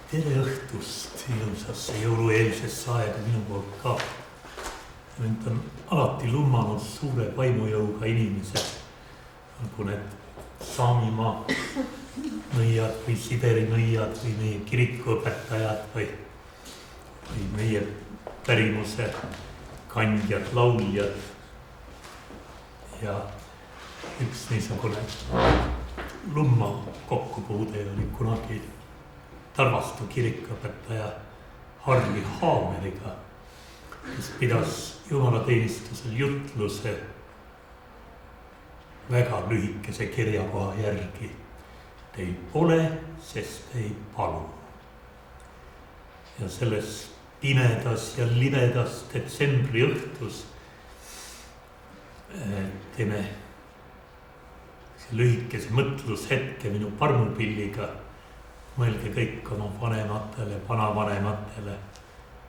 Tere õhtust ilusasse jõulueelsesse aega minu poolt ka. Mind on alati lummanud suure vaimujõuga inimesed, nagu need Saamimaa nõiad või Siberi nõiad või meie kirikuõpetajad või meie pärimuse kandjad, lauljad. Ja üks niisugune lumma kokkupuude oli kunagi Tarvastu kirikuõpetaja Harri Haameriga, kes pidas jumalateenistusel jutluse väga lühikese kirjakoha järgi. Te ei pole, sest ei palu. Ja selles pimedas ja libedas detsembri õhtus teeme lühikese mõtlushetke minu parmupilliga. Mõelge kõik oma vanematele, vanavanematele,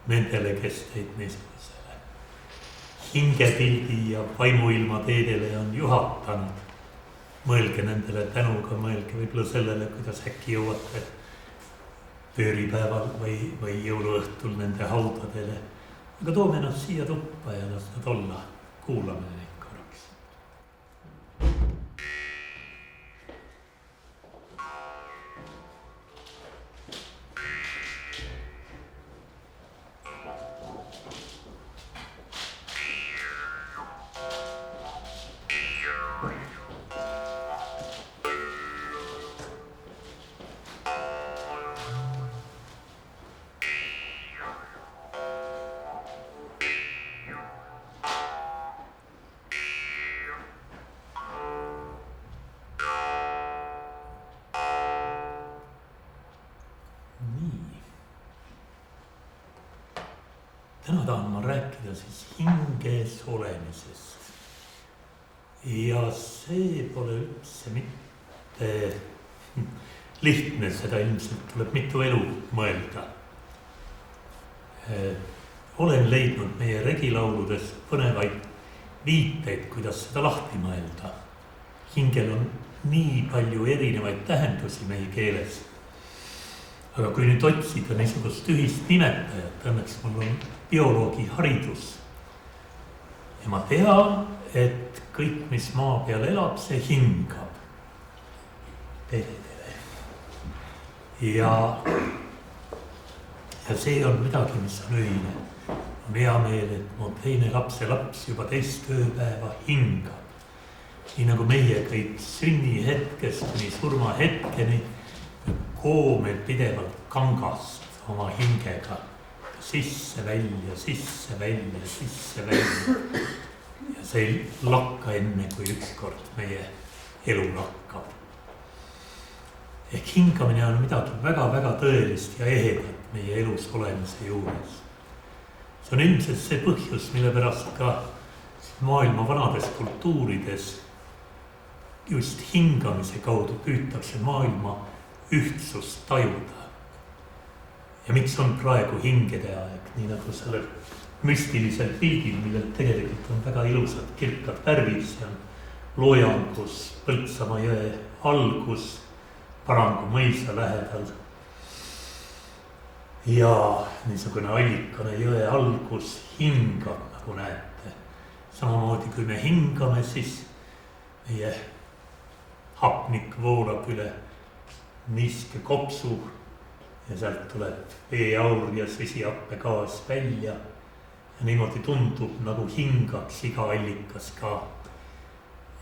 nendele, kes teid niisugusele hingepildi ja vaimuilma teedele on juhatanud. Mõelge nendele tänuga, mõelge võib-olla sellele, kuidas äkki jõuate pööripäeval või jõuluõhtul nende haudadele. Aga toome nad siia tuppa ja las nad olla, kuulame neid korraks. Täna tahan ma rääkida siis hinges olemisest. Ja see pole üldse mitte lihtne, seda ilmselt tuleb mitu elu mõelda. Olen leidnud meie regilauludes põnevaid viiteid, kuidas seda lahti mõelda. Hingel on nii palju erinevaid tähendusi meie keeles. Aga kui nüüd otsida niisugust ühist nimetajat, õnneks mul on bioloogi haridus. Ja ma tean, et kõik, mis maa peal elab, see hingab peredele. Ja see on midagi, mis on ühine. On hea meel, et mu teine lapselaps juba teist ööpäeva hingab. Nii nagu meie kõik sünnihetkest kuni surmahetkeni koomel pidevalt kangast oma hingega. Sisse, välja, sisse, välja, sisse, välja. Ja see ei lakka enne, kui ükskord meie elu lakkab. Ehk hingamine on midagi väga-väga tõelist ja ehedat meie elus olemise juures. See on ilmselt see põhjus, mille pärast ka maailma vanades kultuurides just hingamise kaudu püütakse maailma ühtsust tajuda. Ja miks on praegu hingede aeg, nii nagu sellel müstilisel pildil, millel tegelikult on väga ilusad kirkad värvid, see on loojangus Põltsamaa jõe algus Parangu mõisa lähedal. Ja niisugune allikane jõe algus hingab, nagu näete. Samamoodi kui me hingame, siis meie hapnik voolab üle niiske kopsu. Ja sealt tuleb veeaur ja süsihappegaas välja. Ja niimoodi tundub, nagu hingaks iga allikas ka.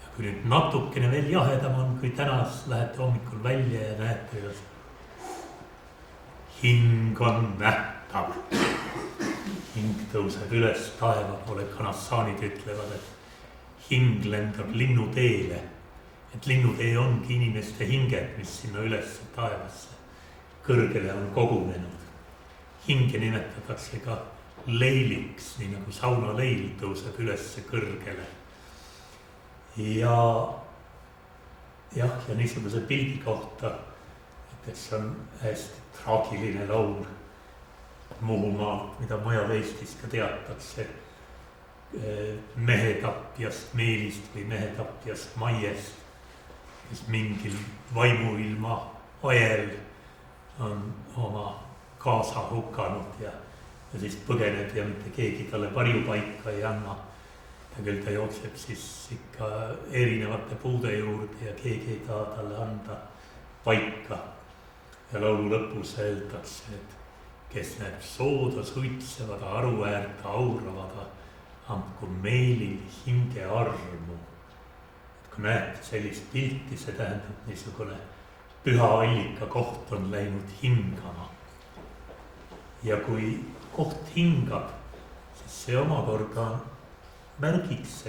Ja kui nüüd natukene veel jahedam on, kui tänas lähete hommikul välja ja näete, kuidas hing on nähtav. Hing tõuseb üles taeva poole, kanassaanid ütlevad, et hing lendab linnuteele. Et linnutee ongi inimeste hinged, mis sinna üles taevasse kõrgele on kogunenud. Hinge nimetatakse ka leiliks, nii nagu saunaleil tõuseb ülesse kõrgele. Ja niisuguse pildi kohta, et see on hästi traagiline laul Muhumaalt, mida mujal Eestis ka teatakse mehetapjast Meelist või mehetapjast Maiest, kes mingil vaimuilma ajel on oma kaasa hukanud ja siis põgeneb ja mitte keegi talle varjupaika ei anna. Ja küll ta jookseb siis ikka erinevate puude juurde ja keegi ei taha talle anda paika. Ja laulu lõpus öeldakse, et kes näeb sooda suitsevad, aruäärta auravada, andku meelil hinge armu. Et kui näed sellist pilti, see tähendab niisugune püha allika koht on läinud hingama. Ja kui koht hingab, siis see omakorda märgiks,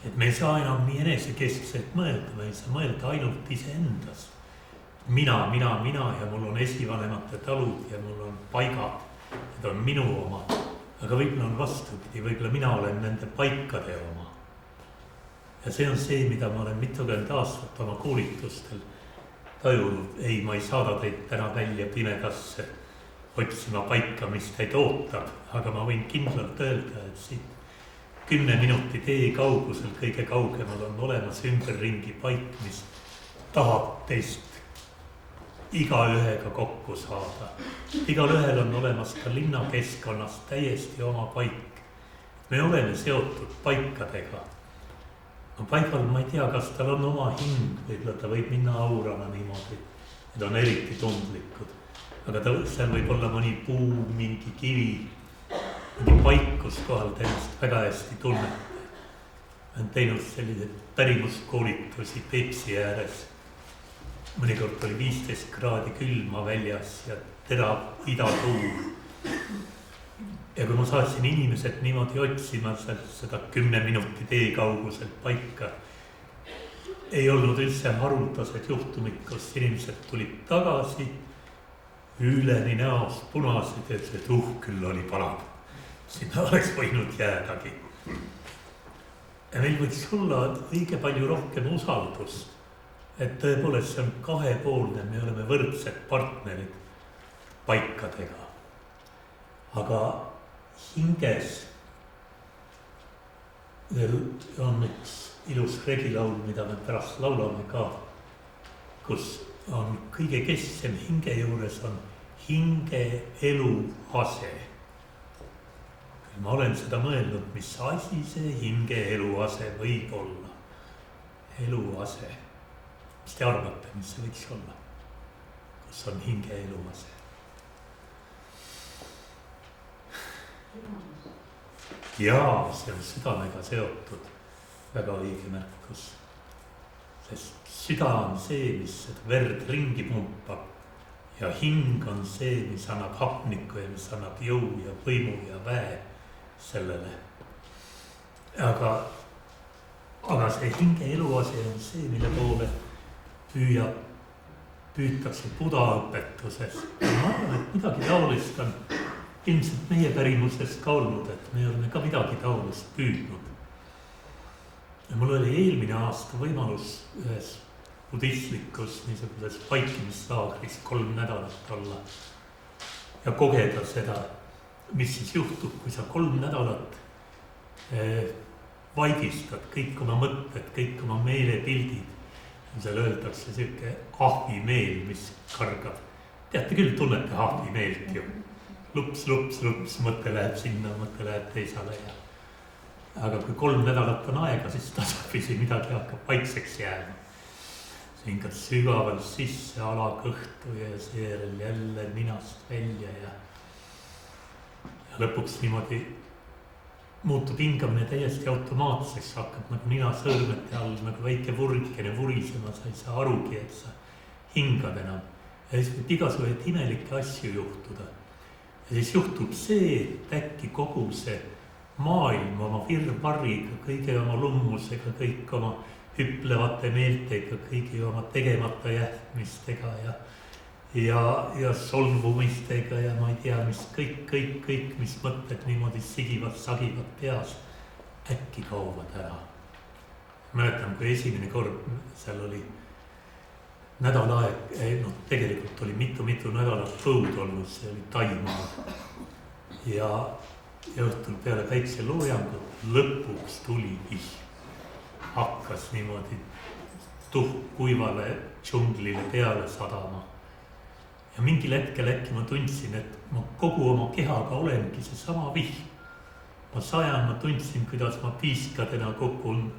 et me ei saa enam nii enesekeskselt mõelda, me ei saa mõelda ainult iseendas. Mina ja mul on esivanemate talud ja mul on paigad, need on minu oma. Aga võib-olla on vastupidi, võib-olla mina olen nende paikade oma. Ja see on see, mida ma olen mitukümmend aastat oma koolitustel tajunud. Ei, ma ei saada teid täna välja pimedasse otsima paika, mis teid ootab, aga ma võin kindlalt öelda, et siit 10 minuti tee kaugusel kõige kaugemal on olemas ümberringi paik, mis tahab teist igaühega kokku saada. Igal ühel on olemas ka linnakeskkonnas täiesti oma paik. Me oleme seotud paikadega. No paigal ma ei tea, kas tal on oma hing, võib-olla ta võib minna aurana niimoodi. Need on eriti tundlikud. Aga seal võib olla mõni puu, mingi kivi, mingi paik, kus kohal teist väga hästi tunnete. Olen teinud selliseid pärimuskoolitusi Peipsi ääres. Mõnikord oli 15 kraadi külma väljas ja terav idatuul. Ja kui ma saatsin inimesed niimoodi otsima seda 10 minuti tee kauguselt paika, ei olnud üldse haruldased juhtumid, kus inimesed tulid tagasi, üleni näos punased, et küll oli palav. Sinna oleks võinud jäädagi. Ja meil võiks olla õige palju rohkem usaldust. Et tõepoolest see on kahepoolne, me oleme võrdsed partnerid paikadega. Aga hinges on üks ilus regilaul, mida me pärast laulame ka, kus on kõige kesksem hinge juures on hinge elu ase. Ma olen seda mõelnud, mis asi see hinge elu ase võib olla. Elu ase. Mis te arvate, mis see võiks olla? Kus on hinge elu ase? Jaa, see on südamega seotud. Väga õige märkus. Sest süda on see, mis seda verd ringi pumpab. Ja hing on see, mis annab hapnikku ja mis annab jõu ja võimu ja väe sellele. Aga see hinge eluase on see, mille poole püütakse Buda õpetuses. Ma arvan, et midagi taolist on ilmselt meie pärimuses ka olnud, et me oleme ka midagi taolist püüdnud. Ja mul oli eelmine aasta võimalus ühes budistlikus niisuguses vaikimislaagris 3 nädalat olla ja kogeda seda, mis siis juhtub, kui sa 3 nädalat vaigistad kõik oma mõtted, kõik oma meelepildid. Seal öeldakse selline ahvimeel, mis kargab. Teate küll, tunnete ahvimeelt ju. Lups, mõte läheb sinna, mõte läheb teisale. Aga kui 3 nädalat on aega, siis tasapisi midagi hakkab vaikseks jääma. See hingad sügavalt sisse alakõhtu ja seejärel jälle ninast välja ja lõpuks niimoodi muutub hingamine täiesti automaatseks, hakkab nagu ninasõrmete all nagu väike vurgikene vurisema, sa ei saa arugi, et sa hingad enam. Ja siis võib igasuguseid imelikke asju juhtuda. Ja siis juhtub see, et äkki kogu see maailm oma virvarriga, kõige oma lummusega, kõik oma hüplevate meeltega, kõigi oma tegemata jätmistega ja solvumistega ja ma ei tea, mis kõik, mis mõtted niimoodi sigivad, sagivad peas, äkki kauvad ära. Mäletan, kui esimene kord seal oli nädal aeg, tegelikult oli mitu nädalat põud olnud, see oli Taimaal. Ja õhtul peale päikseloojangut lõpuks tuli vihm. Hakkas niimoodi tuhk kuivale džunglile peale sadama. ja mingil hetkel äkki ma tundsin, et ma kogu oma kehaga olengi seesama vihm. Ma tundsin, kuidas ma piiskadena kukun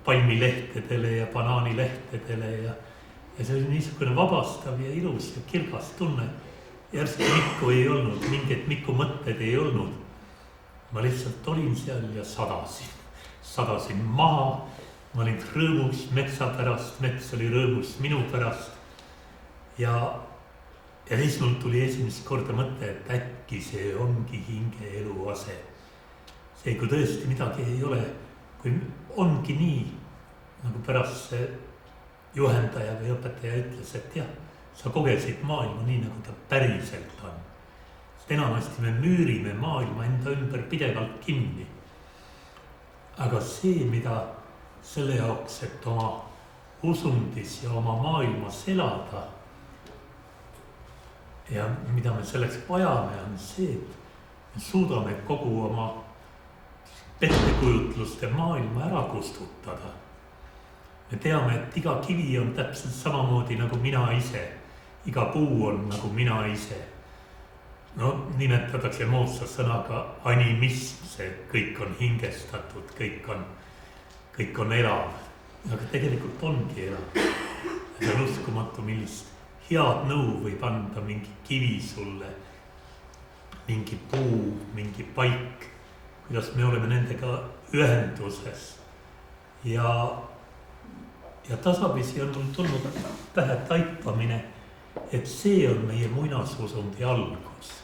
palmilehtedele ja banaanilehtedele ja see oli niisugune vabastav ja ilus ja kirgas tunne. Järsku Mikku ei olnud, mingit Miku mõtted ei olnud. Ma lihtsalt olin seal ja sadasin maha. Ma olin rõõmus metsa pärast, mets oli rõõmus minu pärast. Ja siis mul tuli esimest korda mõte, et äkki see ongi hinge eluase. See, kui tõesti midagi ei ole, kui ongi nii, nagu pärast see juhendaja või õpetaja ütles, et jah, sa kogesid maailma nii, nagu ta päriselt on. Sest enamasti me müürime maailma enda ümber pidevalt kinni. Aga see, mida selle jaoks, et oma usundis ja oma maailmas elada ja mida me selleks vajame, on see, et me suudame kogu oma pettekujutluste maailma ära kustutada. Me teame, et iga kivi on täpselt samamoodi nagu mina ise. Iga puu on nagu mina ise. No nimetatakse moodsa sõnaga animism, see kõik on hingestatud, kõik on elav. Aga tegelikult ongi elav. See on uskumatu, millist head nõu võib anda mingi kivi sulle, mingi puu, mingi paik, kuidas me oleme nendega ühenduses. Ja tasapisi on mul tulnud pähe taipamine, et see on meie muinasusundi algus.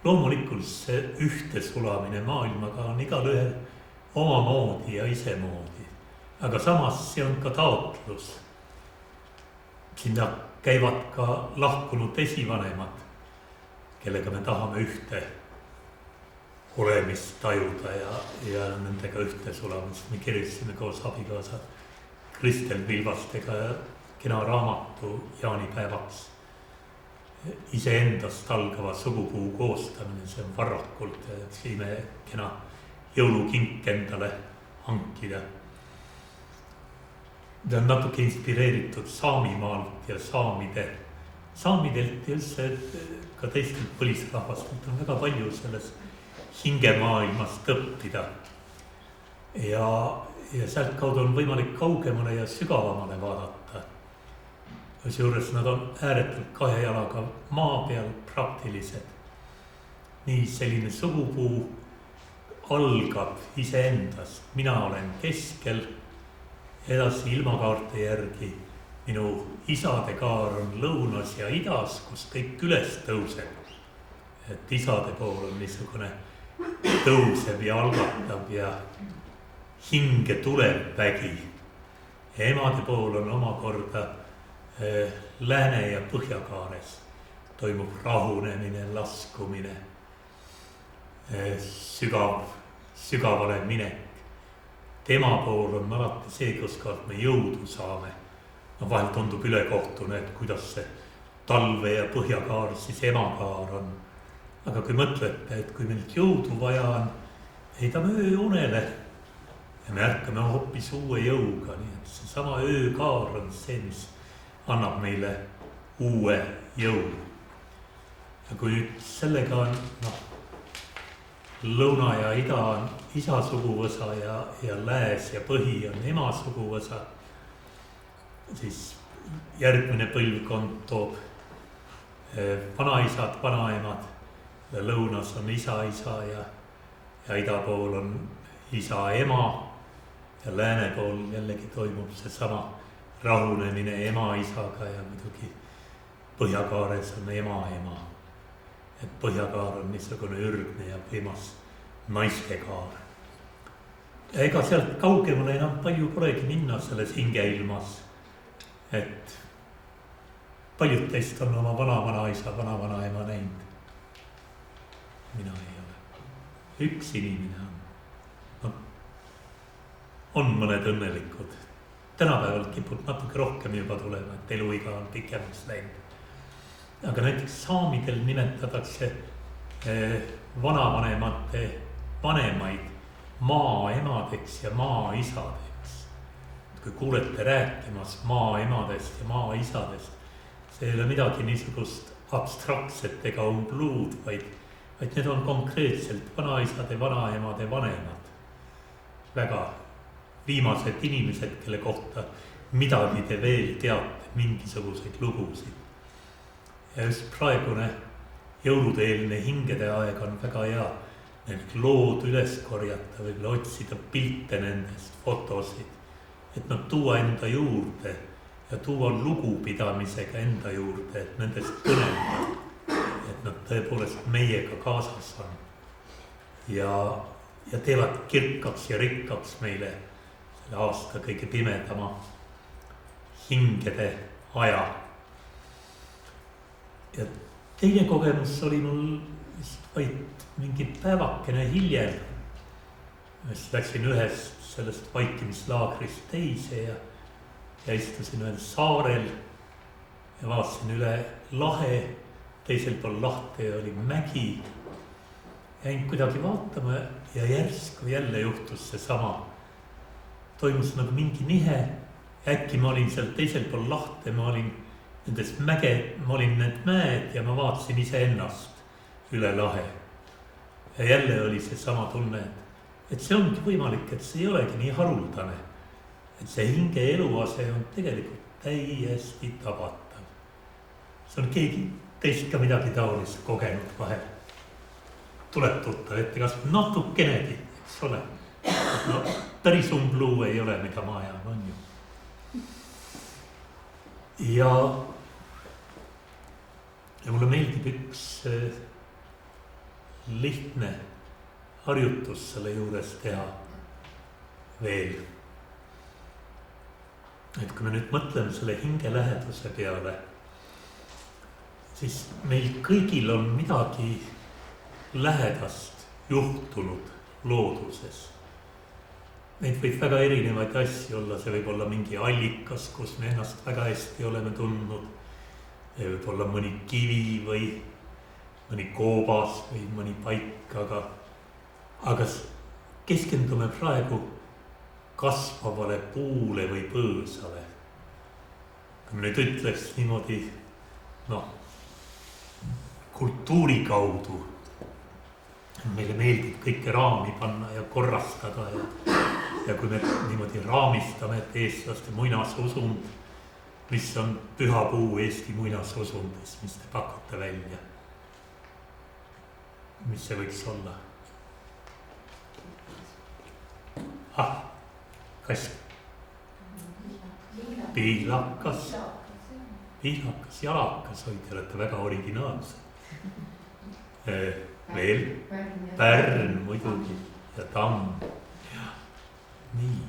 Loomulikult see ühtesulamine maailmaga on igal ühel omamoodi ja isemoodi. Aga samas see on ka taotlus. Sinna käivad ka lahkunud esivanemad, kellega me tahame ühte olemist tajuda ja nendega ühtesulamist. Me kirjutasime koos abikaasa Kristel Vilvastega kena raamatu jaanipäevaks. Iseendast algava sugupuu koostamine, see on Varrakult ja võime kena jõulukink endale hankida. Ta on natuke inspireeritud Saamimaalt ja saamidelt ja üldse ka teistelt põlisrahvastelt on väga palju selles hingemaailmast õppida. Ja sealt kaudu on võimalik kaugemale ja sügavamale vaadata. Seejuures nad on ääretult kahe jalaga maa peal praktilised. Nii selline sugupuu algab iseendast. Mina olen keskel, edasi ilmakaarte järgi. Minu isade kaar on lõunas ja idas, kus kõik üles tõuseb. Et isade pool on niisugune tõuseb ja algatab ja hinge tuleb vägi. Emade pool on omakorda lääne ja põhjakaares. Toimub rahunemine, laskumine, sügavale minek. Tema pool on alati see, kus me jõudu saame. No vahel tundub ülekohtune, et kuidas see talve ja põhjakaar siis emakaar on. Aga kui mõtlete, et kui meilt jõudu vaja on, heidame ööunele. Ja me ärkame hoopis uue jõuga, nii et see sama öökaar on see, mis annab meile uue jõu. Ja kui nüüd sellega on, lõuna ja ida on isa suguvõsa ja lääs ja põhi on ema suguvõsa, siis järgmine põlvkond toob vanaisad, vanaemad, lõunas on isa ja ida pool on isa ema. Ja lääne pool jällegi toimub see sama rahunemine ema isaga ja muidugi põhjakaares on ema. Et põhjakaar on niisugune ürgne ja võimas naistekaar. Ja ega sealt kaugemale enam palju polegi minna selles hingeilmas. Et paljud teist on oma vana-vanaisa, vana-vanaema näinud. Mina ei ole. Üks inimene on. On mõned õnnelikud. Tänapäeval kipub natuke rohkem juba tulema, et eluiga on pikemaks läinud. Aga näiteks saamidel nimetatakse vanavanemate vanemaid maaemadeks ja maaisadeks. Kui kuulete rääkimas maaemadest ja maaisadest, see ei ole midagi niisugust abstraktset ega umbluud, vaid need on konkreetselt vanaisade, vanaemade vanemad. Väga viimased inimesed, kelle kohta midagi te veel teate, mingisuguseid lugusid. Ja just praegune jõuludeelne hingede aeg on väga hea need lood üles korjata, võib-olla otsida pilte nendest, fotosid, et nad tuua enda juurde ja tuua lugupidamisega enda juurde, et nendest kõnelda, et nad tõepoolest meiega kaasas on ja teevad kirkaks ja rikkaks meile selle aasta kõige pimedama hingede aja. Ja teine kogemus oli mul vist vaid mingi päevakene hiljem. Läksin ühest sellest vaikimislaagrist teise ja istusin ühel saarel ja vaatasin üle lahe, teisel pool lahte oli mägi. Jäin kuidagi vaatama ja järsku jälle juhtus seesama. Toimus nagu mingi nihe. Äkki ma olin seal teisel pool lahte, ma olin nendes ma olin need mäed ja ma vaatasin iseennast üle lahe. Ja jälle oli seesama tunne, et see ongi võimalik, et see ei olegi nii haruldane. Et see hinge eluase on tegelikult täiesti tabatav. See on keegi teist ka midagi taolist kogenud vahel. Tuleb tuttav ette kas natukenegi, eks ole. No, päris umbluu ei ole, mida ma ajan, on ju. Ja mulle meeldib üks lihtne harjutus selle juures teha veel. Et kui me nüüd mõtleme selle hinge läheduse peale, siis meil kõigil on midagi lähedast juhtunud looduses. Neid võib väga erinevaid asju olla, see võib olla mingi allikas, kus me ennast väga hästi oleme tundnud. Võib olla mõni kivi või mõni koobas või mõni paik, aga keskendume praegu kasvavale puule või põõsale. Kui me nüüd ütleks niimoodi, kultuuri kaudu, meile meeldib kõike raami panna ja korrastada ja kui me niimoodi raamistame, et eestlaste muinasosund, mis on püha puu Eesti muinasosundis, mis te pakute välja. Mis see võiks olla? Kas? Piilakas, jalakas, oi, te olete väga originaalsed. Veel Pärn muidugi ja Tamm. Nii.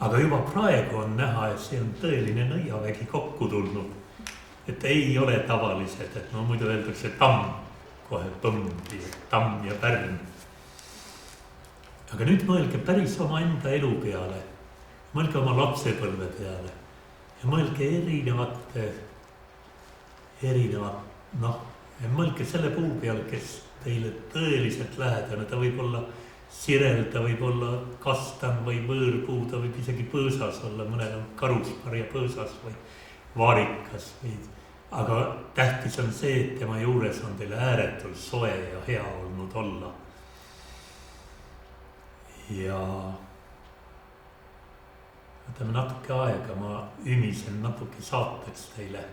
Aga juba praegu on näha, et see on tõeline nõiavägi kokku tulnud. Et ei ole tavalised, et muidu öeldakse Tamm, kohe põmbi, Tamm ja Pärn. Aga nüüd mõelge päris oma enda elu peale, mõelge oma lapsepõlve peale ja mõelge mõelge selle puu peale, kes teile tõeliselt lähedane, ta võib olla sirel, ta võib olla kastan või võõrpuu, ta võib isegi põõsas olla, mõnel on karusmarja põõsas või vaarikas aga tähtis on see, et tema juures on teile ääretult soe ja hea olnud olla. Ja võtame natuke aega, ma ümisen natuke saateks teile.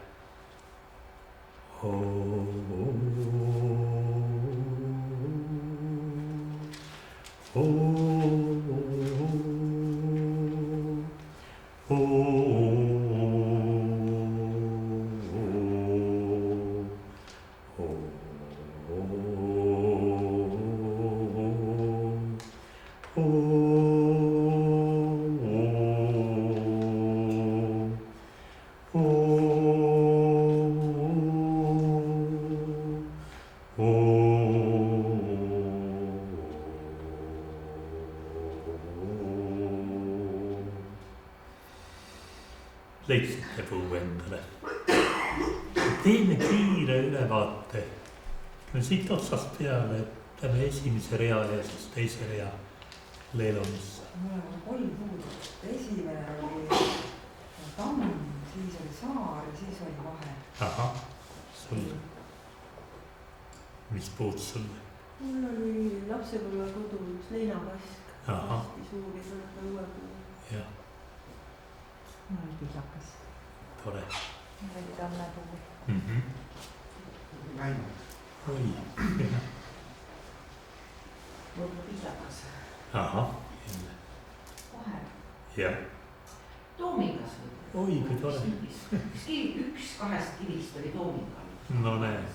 Leidsite puu endale. Teeme kiire ülevaate. Me siit otsast peale, et lähme esimese rea ja siis teise rea leelomisse. Mul on 3 puud. Esimene oli Tamm, siis oli Saar ja siis oli Vahe. Ahah, sul, mis puud sul? Mul oli lapsepõlve kodu üks leinakask. Ahah. Hästi suur ja selle õue puhul. Jah. Mul oli pihlakas. Tore. Mul oli tammepuu. Väino. Oi. Mul oli pihlakas. Ahah. Vahe. Jah. Toomingas Oi, kui tore. üks kahest kivist oli Toomingal. No näed.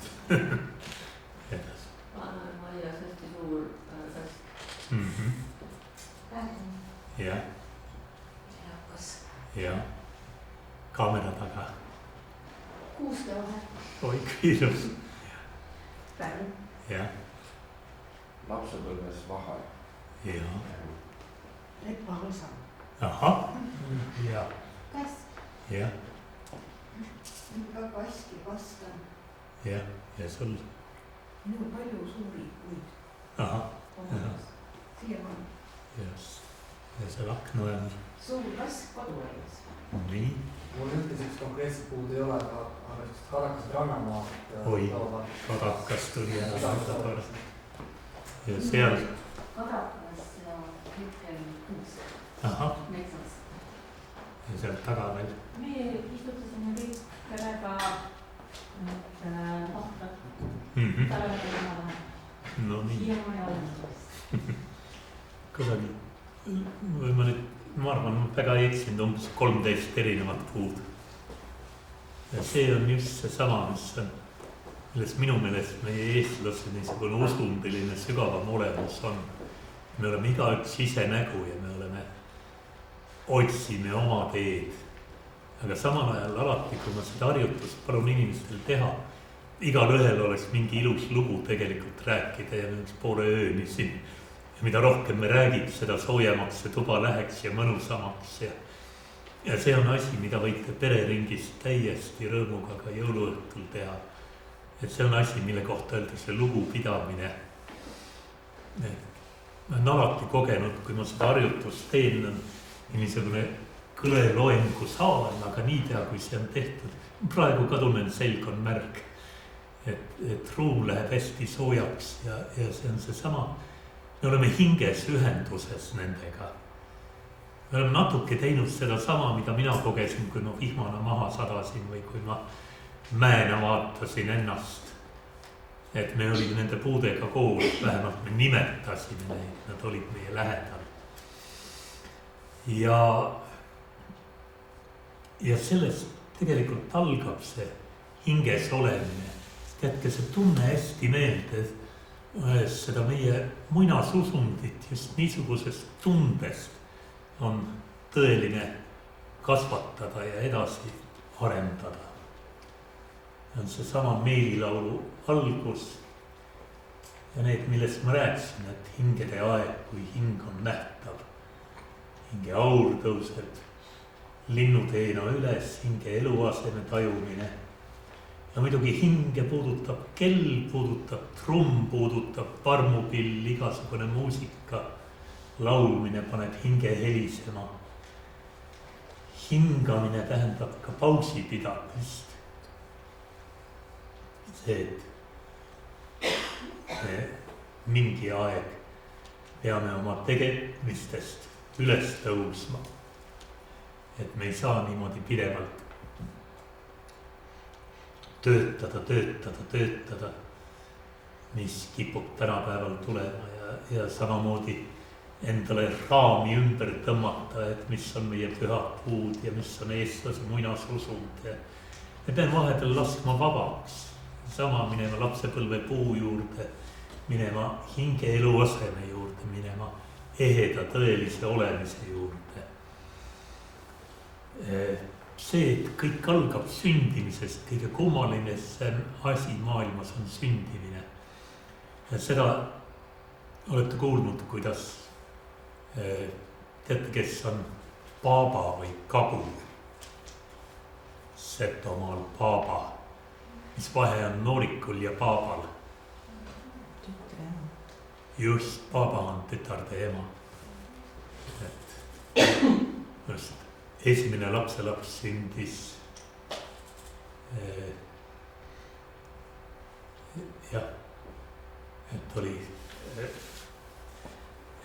Edas. Vanaemaias hästi suur kast. Jah. Hakkas Jah. Kaamera taga. Kuuste Vahe. Oi, kui ilus. Pärn. Jah. Lapsepõlves Vahe. Jah. Lepalõsa. Ahah. Jah. Käsk. Jah. Ka kaski vastan. Jah. Ja sul? Minul palju suuri puid. Ahah. Siiamaani. Just. Ja seal akna ajal. Suur kask koduaias. Nii. Mul ühteseks konkreetset puud ei ole, aga just kadakas rannamaa. Oi, kadakas tuli ära. Ja seal. Kadakas ja hetkel kuus. Ahah. Metsas. Ja seal taga veel. Me istutasime kõik väga ahta. Talvega enam-vähem. No nii. Siiamaani olemas. Kusagil. Või ma nüüd, ma arvan, ma väga eksinud umbes 13 erinevat puud. Ja see on just see sama, milles minu meelest meie eestlase niisugune usundiline sügavam olemus on. Me oleme igaüks ise nägu ja me otsime oma teed. Aga samal ajal alati, kui ma seda harjutust palun inimestel teha, igal ühel oleks mingi ilus lugu tegelikult rääkida ja me üks poole ööni siin. Ja mida rohkem me räägib, seda soojemaks see tuba läheks ja mõnusamaks. Ja see on asi, mida võite pereringis täiesti rõõmuga ka jõuluõhtul teha. Et see on asi, mille kohta öeldakse lugupidamine. Ma olen alati kogenud, kui ma seda harjutust teen, on niisugune kõleloengu saal, aga niipea, kui see on tehtud. Praegu ka tunnen, selg on märg. Et ruum läheb hästi soojaks ja see on seesama. Me oleme hinges ühenduses nendega. Me oleme natuke teinud seda sama, mida mina kogesin, kui ma vihmana maha sadasin või kui ma mäena vaatasin ennast. Et me olime nende puudega koos, vähemalt me nimetasime neid, nad olid meie lähedal. Ja sellest tegelikult algab see hinges olemine. Jätke see tunne hästi meelde, seda meie muinasusundit just niisugusest tundest on tõeline kasvatada ja edasi arendada. On see sama meelilaulu algus ja need, millest ma rääkisin, et hingede aeg, kui hing on nähtav. Hinge aur tõuseb linnuteena üles, hinge eluaseme tajumine. Ja muidugi hinge puudutab kell, puudutab trumm, puudutab parmupill, igasugune muusika, laulmine paneb hinge helisema. Hingamine tähendab ka pausi pidamist. See, et me mingi aeg peame oma tegemistest üles tõusma. Et me ei saa niimoodi pidevalt töötada, mis kipub tänapäeval tulema ja samamoodi endale raami ümber tõmmata, et mis on meie pühad puud ja mis on eestlase muinasusund. Me peame vahepeal laskma vabaks, sama minema lapsepõlve puu juurde, minema hinge eluaseme juurde, minema eheda tõelise olemise juurde. See, et kõik algab sündimisest, kõige kummalinem asi maailmas on sündimine. Ja seda olete kuulnud, kuidas teate, kes on paaba või kabu. Setomaal paaba. Mis vahe on noorikul ja paabal? Just, paaba on tütarde ema. Just. Esimene lapselaps sündis jah, et oli,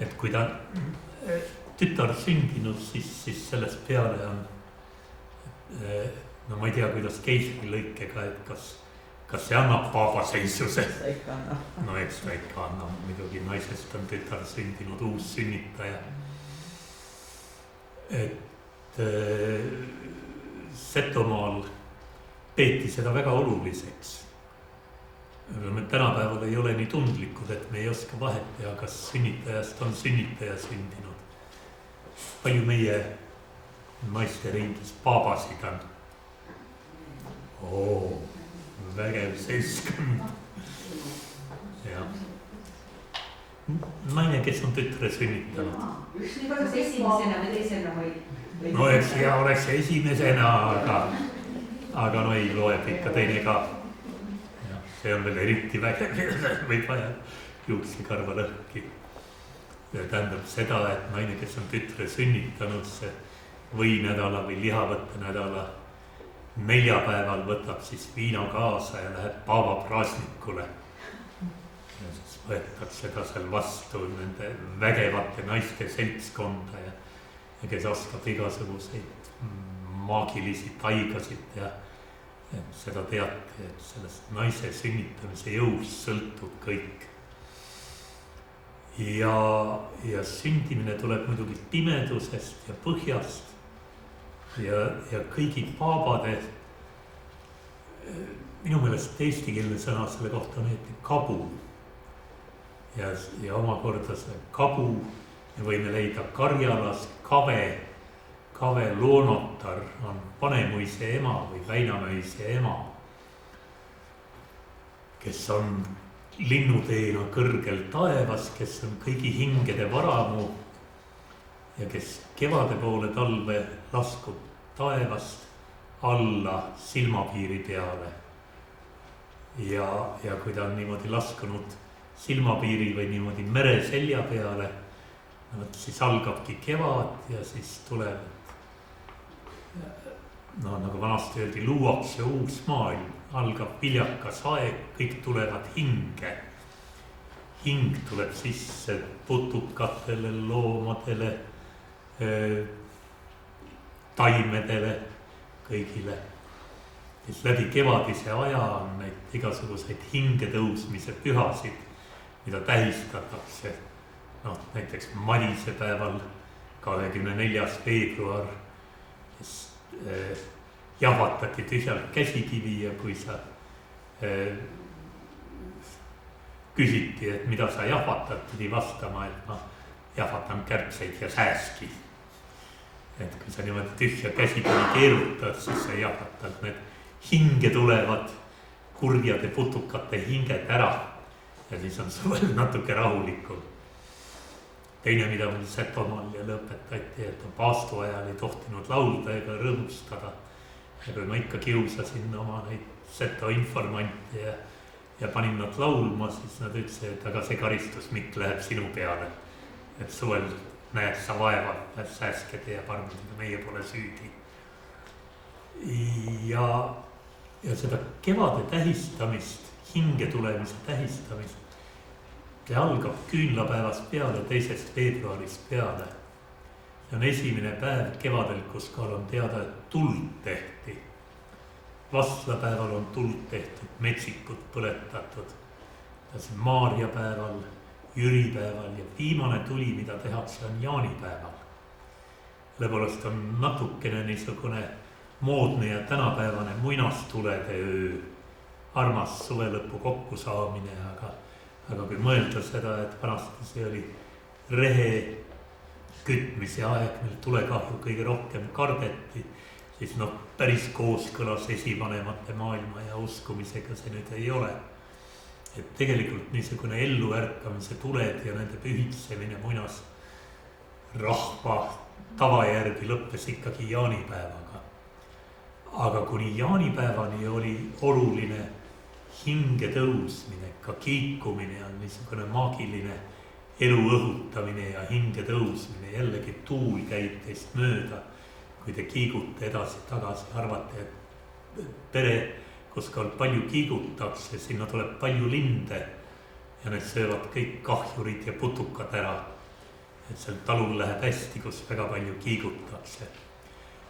et kui ta tütar sündinud, siis sellest peale on, no ma ei tea, kuidas keisrilõikega, et kas see annab vaabaseisuse. No eks ta ikka annab, muidugi naisest on tütar sündinud, uus sünnitaja. Et Setomaal peeti seda väga oluliseks. Me tänapäeval ei ole nii tundlikud, et me ei oska vahet teha, kas sünnitajast on sünnitaja sündinud. Palju meie naiste ringis paabasid on. Vägev seltskond. Naine, kes on tütre sünnitanud. Kas esimesena või teisena või? No eks hea oleks esimesena, aga no ei loeb ikka teine ka. See on veel eriti vägev, võib vaja juuksekarva lõhki. Tähendab seda, et naine, kes on tütre sünnitanud, see võinädala või lihavõttenädala neljapäeval võtab siis viina kaasa ja läheb paavapraasnikule. Ja siis võetakse seda seal vastu nende vägevate naiste seltskonda ja kes oskab igasuguseid maagilisi taigasid ja seda teati, et sellest naise sünnitamise jõust sõltub kõik. Ja sündimine tuleb muidugi pimedusest ja põhjast ja kõigi paabade, minu meelest eestikeelne sõna selle kohta on kabu. Ja omakorda see kabu me võime leida Karjalas, Kave Loonotar on Panemuise ema või Väinamöise ema, kes on linnuteena kõrgel taevas, kes on kõigi hingede varamu ja kes kevade poole talve laskub taevast alla silmapiiri peale. Ja kui ta on niimoodi laskunud silmapiiri või niimoodi mere selja peale, siis algabki kevad ja siis tuleb, no nagu vanasti öeldi, luuakse uus maailm, algab viljakas aeg, kõik tulevad hinge. Hing tuleb sisse putukatele, loomadele, taimedele, kõigile. Siis läbi kevadise aja on neid igasuguseid hingetõusmise pühasid, mida tähistatakse. No, näiteks madisepäeval 24. veebruar jahvatati tühjalt käsikivi ja kui sa küsiti, et mida sa jahvatad, pidi vastama, et ma jahvatan kärbseid ja sääski. Et kui sa niimoodi tühja käsikivi keerutad, siis sa jahvatad need hinge tulevad kurjade putukate hinged ära ja siis on suvel natuke rahulikum. Teine, mida mul Setomaal jälle õpetati, et paastu ajal ei tohtinud laulda ega rõõmustada. Ja kui ma ikka kiusasin oma neid Seto informanti ja panin nad laulma, siis nad ütlesid, et aga see karistusmikk läheb sinu peale. Et suvel näed sa vaeva, läheb sääskede ja parmid, meie pole süüdi. Ja seda kevade tähistamist, hinge tulemise tähistamist, see algab küünlapäevast peale, 2. veebruarist peale. See on esimene päev kevadel, kus kohal on teada, et tuld tehti. Vastlapäeval on tuld tehtud, metsikut põletatud. Maarjapäeval, Jüripäeval ja viimane tuli, mida tehakse, on jaanipäeval. Lõpuolest on natukene niisugune moodne ja tänapäevane muinastulede öö, armas suvelõpu kokkusaamine, aga kui mõelda seda, et vanasti see oli rehe kütmise aeg, meil tulekahju kõige rohkem kardeti, siis päris kooskõlas esivanemate maailma ja uskumisega see nüüd ei ole. Et tegelikult niisugune elluärkamise tuled ja nende pühitsemine muinas rahva tava järgi lõppes ikkagi jaanipäevaga. Aga kuni jaanipäevani oli oluline hinge tõusmine, ka kiikumine on niisugune maagiline elu õhutamine ja hinge tõusmine. Jällegi tuul käib teist mööda, kui te kiigute edasi-tagasi, arvate, et pere, kus ka palju kiigutakse, sinna tuleb palju linde ja need söövad kõik kahjurid ja putukad ära. Et seal talul läheb hästi, kus väga palju kiigutakse.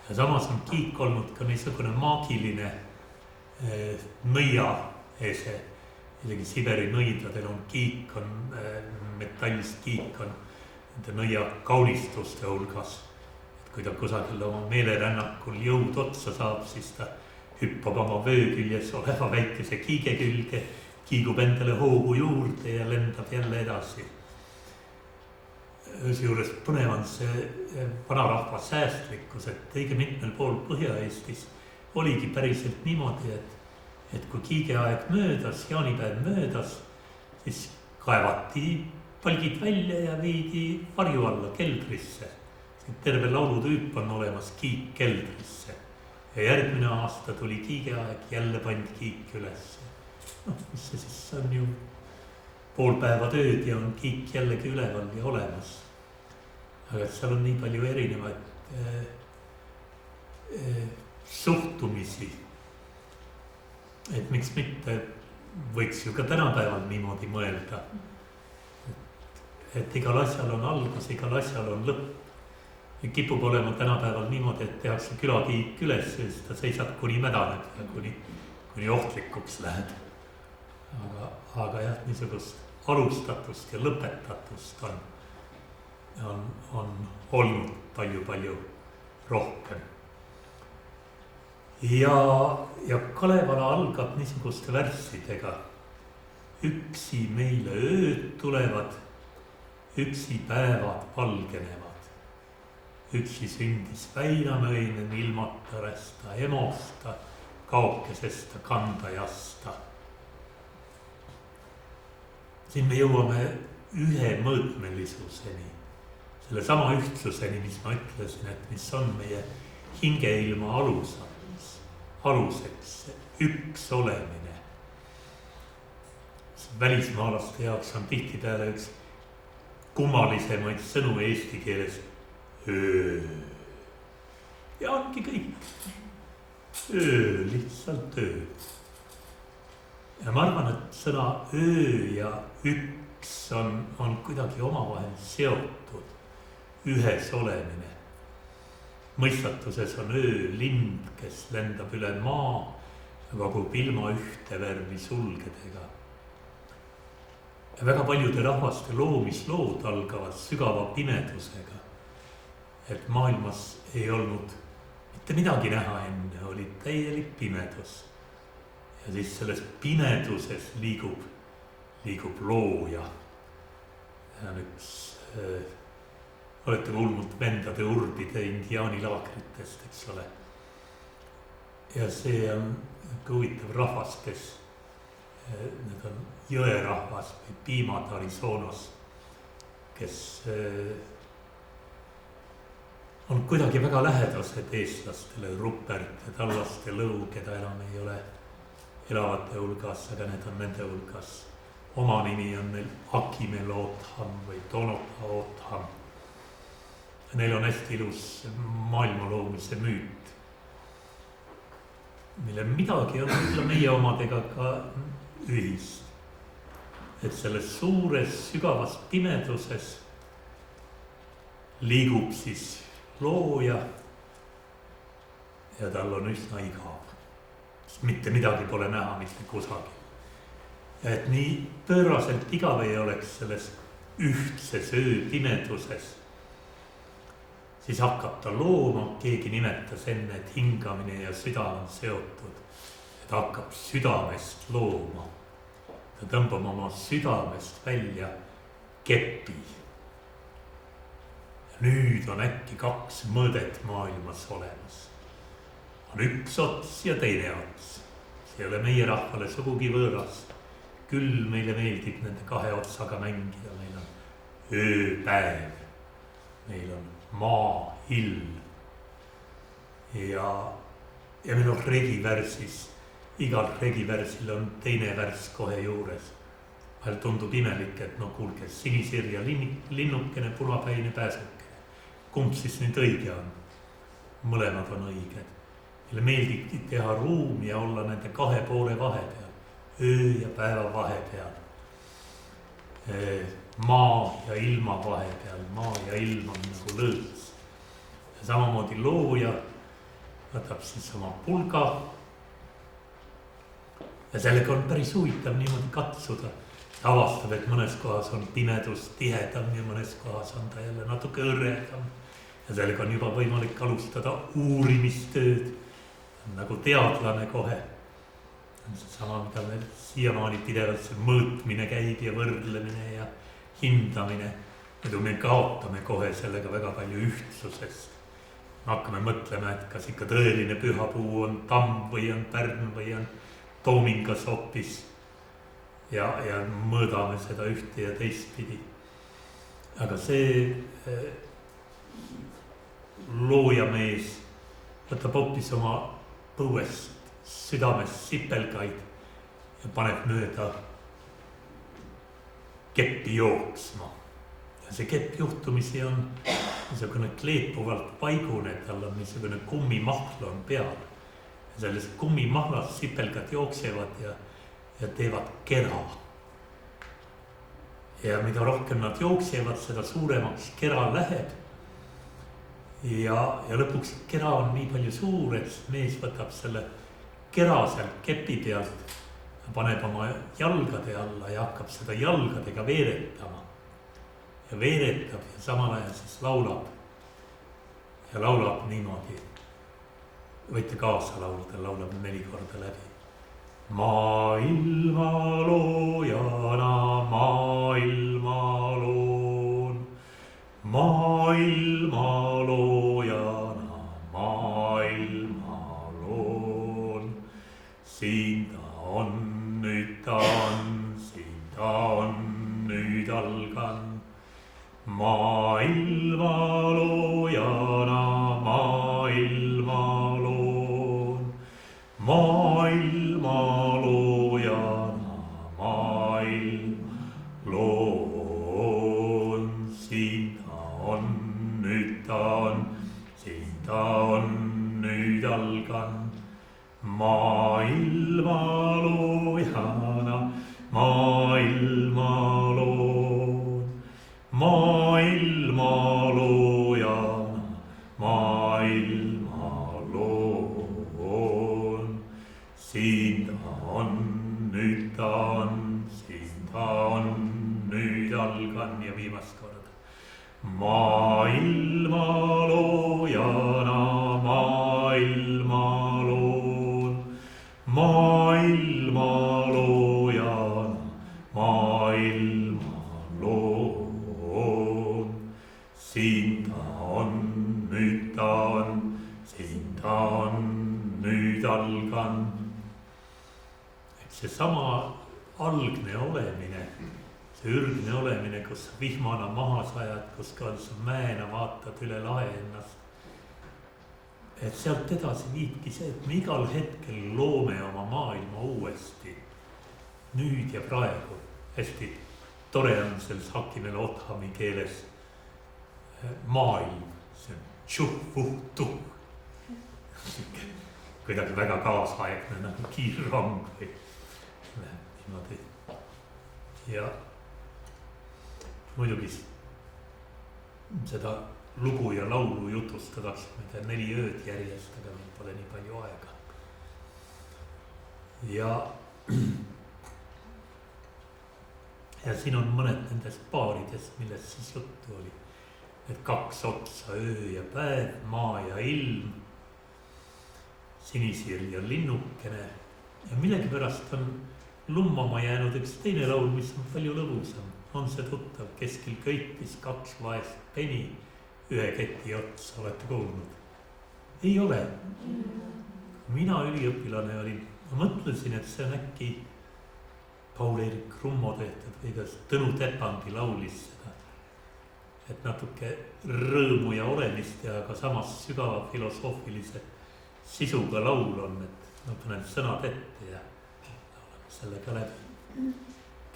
Ja samas on kiik olnud ka niisugune maagiline nõiaese. Isegi Siberi nõidadel on kiik, on metallist kiik on nende nõia kaunistuste hulgas. Et kui ta kusagil oma meelerännakul jõud otsa saab, siis ta hüppab oma vöö küljes oleva väikese kiige külge, kiigub endale hoogu juurde ja lendab jälle edasi. Ühesjuures põnev on see vanarahva säästlikkus, et õige mitmel pool Põhja-Eestis oligi päriselt niimoodi, et kui kiigeaeg möödas, jaanipäev möödas, siis kaevati palgid välja ja viidi varju alla keldrisse. Terve laulutüüp on olemas kiik keldrisse ja järgmine aasta tuli kiigeaeg, jälle pandi kiik üles. Mis see siis on ju pool päeva tööd ja on kiik jällegi üleval ja olemas. Aga seal on nii palju erinevaid suhtumisi, et miks mitte võiks ju ka tänapäeval niimoodi mõelda, et igal asjal on algus, igal asjal on lõpp. Kipub olema tänapäeval niimoodi, et tehakse külakiik üles ja siis ta seisab kuni mädaneb ja kuni ohtlikuks läheb. Aga jah, niisugust alustatust ja lõpetatust on olnud palju rohkem. Ja Kalevala algab niisuguste värssidega. Üksi meile ööd tulevad, üksi päevad valgenevad. Üksi sündis Väinamöinen ilmataresta emosta, kaukesesta kandajasta. Siin me jõuame ühe mõõtmelisuseni, selle sama ühtsuseni, mis ma ütlesin, et mis on meie hingeilma aluseks, üks olemine. Välismaalaste jaoks on tihtipeale üks kummalisemaid sõnu eesti keeles öö. Ja ongi kõik. Öö, lihtsalt öö. Ja ma arvan, et sõna öö ja üks on kuidagi omavahel seotud, ühes olemine. Mõistatuses on öö lind, kes lendab üle maa ja kogub ilma ühte värvi sulgedega. Ja väga paljude rahvaste loomislood algavad sügava pimedusega, et maailmas ei olnud mitte midagi näha enne, oli täielik pimedus. Ja siis selles pimeduses liigub looja. Ja üks, olete kuulnud vendade urbide indiaanilaagritest, eks ole. Ja see on huvitav rahvas, kes need on jõerahvas või piimad Arizonas, kes on kuidagi väga lähedased eestlastele, Rupert ja Tallaste Lõu, keda enam ei ole elavate hulgas, aga need on nende hulgas. Oma nimi on neil Akimel Otham või Donota Otham. Neil on hästi ilus maailma loomise müüt, mille midagi on meie omadega ka ühist. Et selles suures sügavas pimeduses liigub siis looja ja tal on üsna igav. Mitte midagi pole näha mitte kusagil. Ja et nii pööraselt igav ei oleks selles ühtses ööpimeduses, siis hakkab ta looma, keegi nimetas enne, et hingamine ja süda on seotud. Et hakkab südamest looma. Ta tõmbab oma südamest välja kepi. Ja nüüd on äkki 2 mõõdet maailmas olemas. On üks ots ja teine ots. See ei ole meie rahvale sugugi võõras. Küll meile meeldib nende 2 otsaga mängida. Meil on ööpäev. Meil on maa, ilm. Ja meil on regivärsis. Igal regivärsil on teine värs kohe juures. Vahel tundub imelik, et kuulge, sinisirja linnukene, punapäine pääsukene. Kumb siis nüüd õige on? Mõlemad on õiged. mille meeldibki teha ruumi ja olla nende kahe poole vahepeal, öö ja päeva vahepeal, maa ja ilma vahepeal, maa ja ilm on nagu lõõts. Ja samamoodi looja võtab siis oma pulga ja sellega on päris huvitav niimoodi katsuda. Avastab, et mõnes kohas on pimedus tihedam ja mõnes kohas on ta jälle natuke õrredam. Ja sellega on juba võimalik alustada uurimistööd, nagu teadlane kohe. On see sama, mida meil siiamaani pidevalt see mõõtmine käib ja võrdlemine ja hindamine. Muidu me kaotame kohe sellega väga palju ühtsusest. Me hakkame mõtlema, et kas ikka tõeline pühapuu on Tamm või on Pärn või on Toomingas hoopis. Ja mõõdame seda ühte ja teistpidi. Aga see loojamees võtab hoopis oma põuest, südamest sipelgaid ja paneb mööda keppi jooksma. Ja see kepp juhtumisi on niisugune kleepuvalt paigune, tal on niisugune kummimahla on peal. Ja sellest kummimahlast sipelgad jooksevad ja teevad kera. Ja mida rohkem nad jooksevad, seda suuremaks kera läheb. Ja lõpuks kera on nii palju suur, et mees võtab selle kera sealt kepi pealt, paneb oma jalgade alla ja hakkab seda jalgadega veeretama. Ja veeretab ja samal ajal siis laulab. Ja laulab niimoodi. Võite kaasa laulda, laulab 4 korda läbi. Maailma loojana maailma loon. Maailma loojana maailma loon. Siin ta on, nüüd ta on, siin ta on, nüüd algan. Maailma loojana maailma loon. Maailma loojana maailma loon. Siin ta on, nüüd ta on, siin ta on, nüüd algan. Maailma loojana maailma loon. Maailma loojana maailma loon. Siin ta on, nüüd ta on, siin ta on, nüüd algan ja viimast korda. Maailma loojana maailma loon. Maailma loojana maailma loon. Siin ta on, nüüd ta on, siin ta on, nüüd algan. See sama algne olemine, see ürgne olemine, kus vihmana maha sajad, kus ka sa mäena vaatad üle lae ennast. Et sealt edasi viibki see, et me igal hetkel loome oma maailma uuesti. Nüüd ja praegu. Hästi tore on selles Hakimäe Othami keeles maailm. See on tšuh-vuh-tuh. Kuidagi väga kaasaegne nagu kiirrong või niimoodi. Ja muidugi seda lugu ja laulu jutustadaks 4 ööd järjest, aga meil pole nii palju aega. Ja siin on mõned nendest paaridest, millest siis juttu oli. Et 2 otsa, öö ja päev, maa ja ilm, sinisirj ja linnukene. Ja millegipärast on lummama jäänud üks teine laul, mis on palju lõbusam. On see tuttav, keskil köitis 2 vaest peni, 1 keti otsa, olete kuulnud? Ei ole. Mina üliõpilane olin, ma mõtlesin, et see on äkki Paul-Eerik Rummo tehtud või kas Tõnu Tepandi laulis seda. Et natuke rõõmu ja olemist ja aga samas sügava filosoofilise sisuga laul on, et ma panen sõnad ette ja laulame sellega läbi.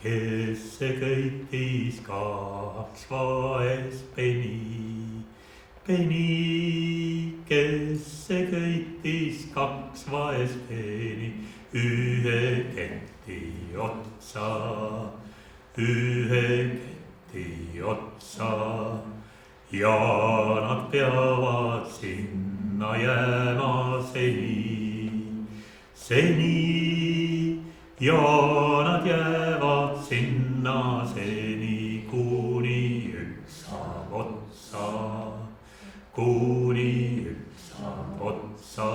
Kes see köitis 2 vaest peni, penikesse köitis 2 vaest peeni ühe keti otsa, ühe keti otsa. Ja nad peavad sinna jääma seni, ja nad jäävad sinna seni, kuni üks saab otsa, kuni üks saab otsa.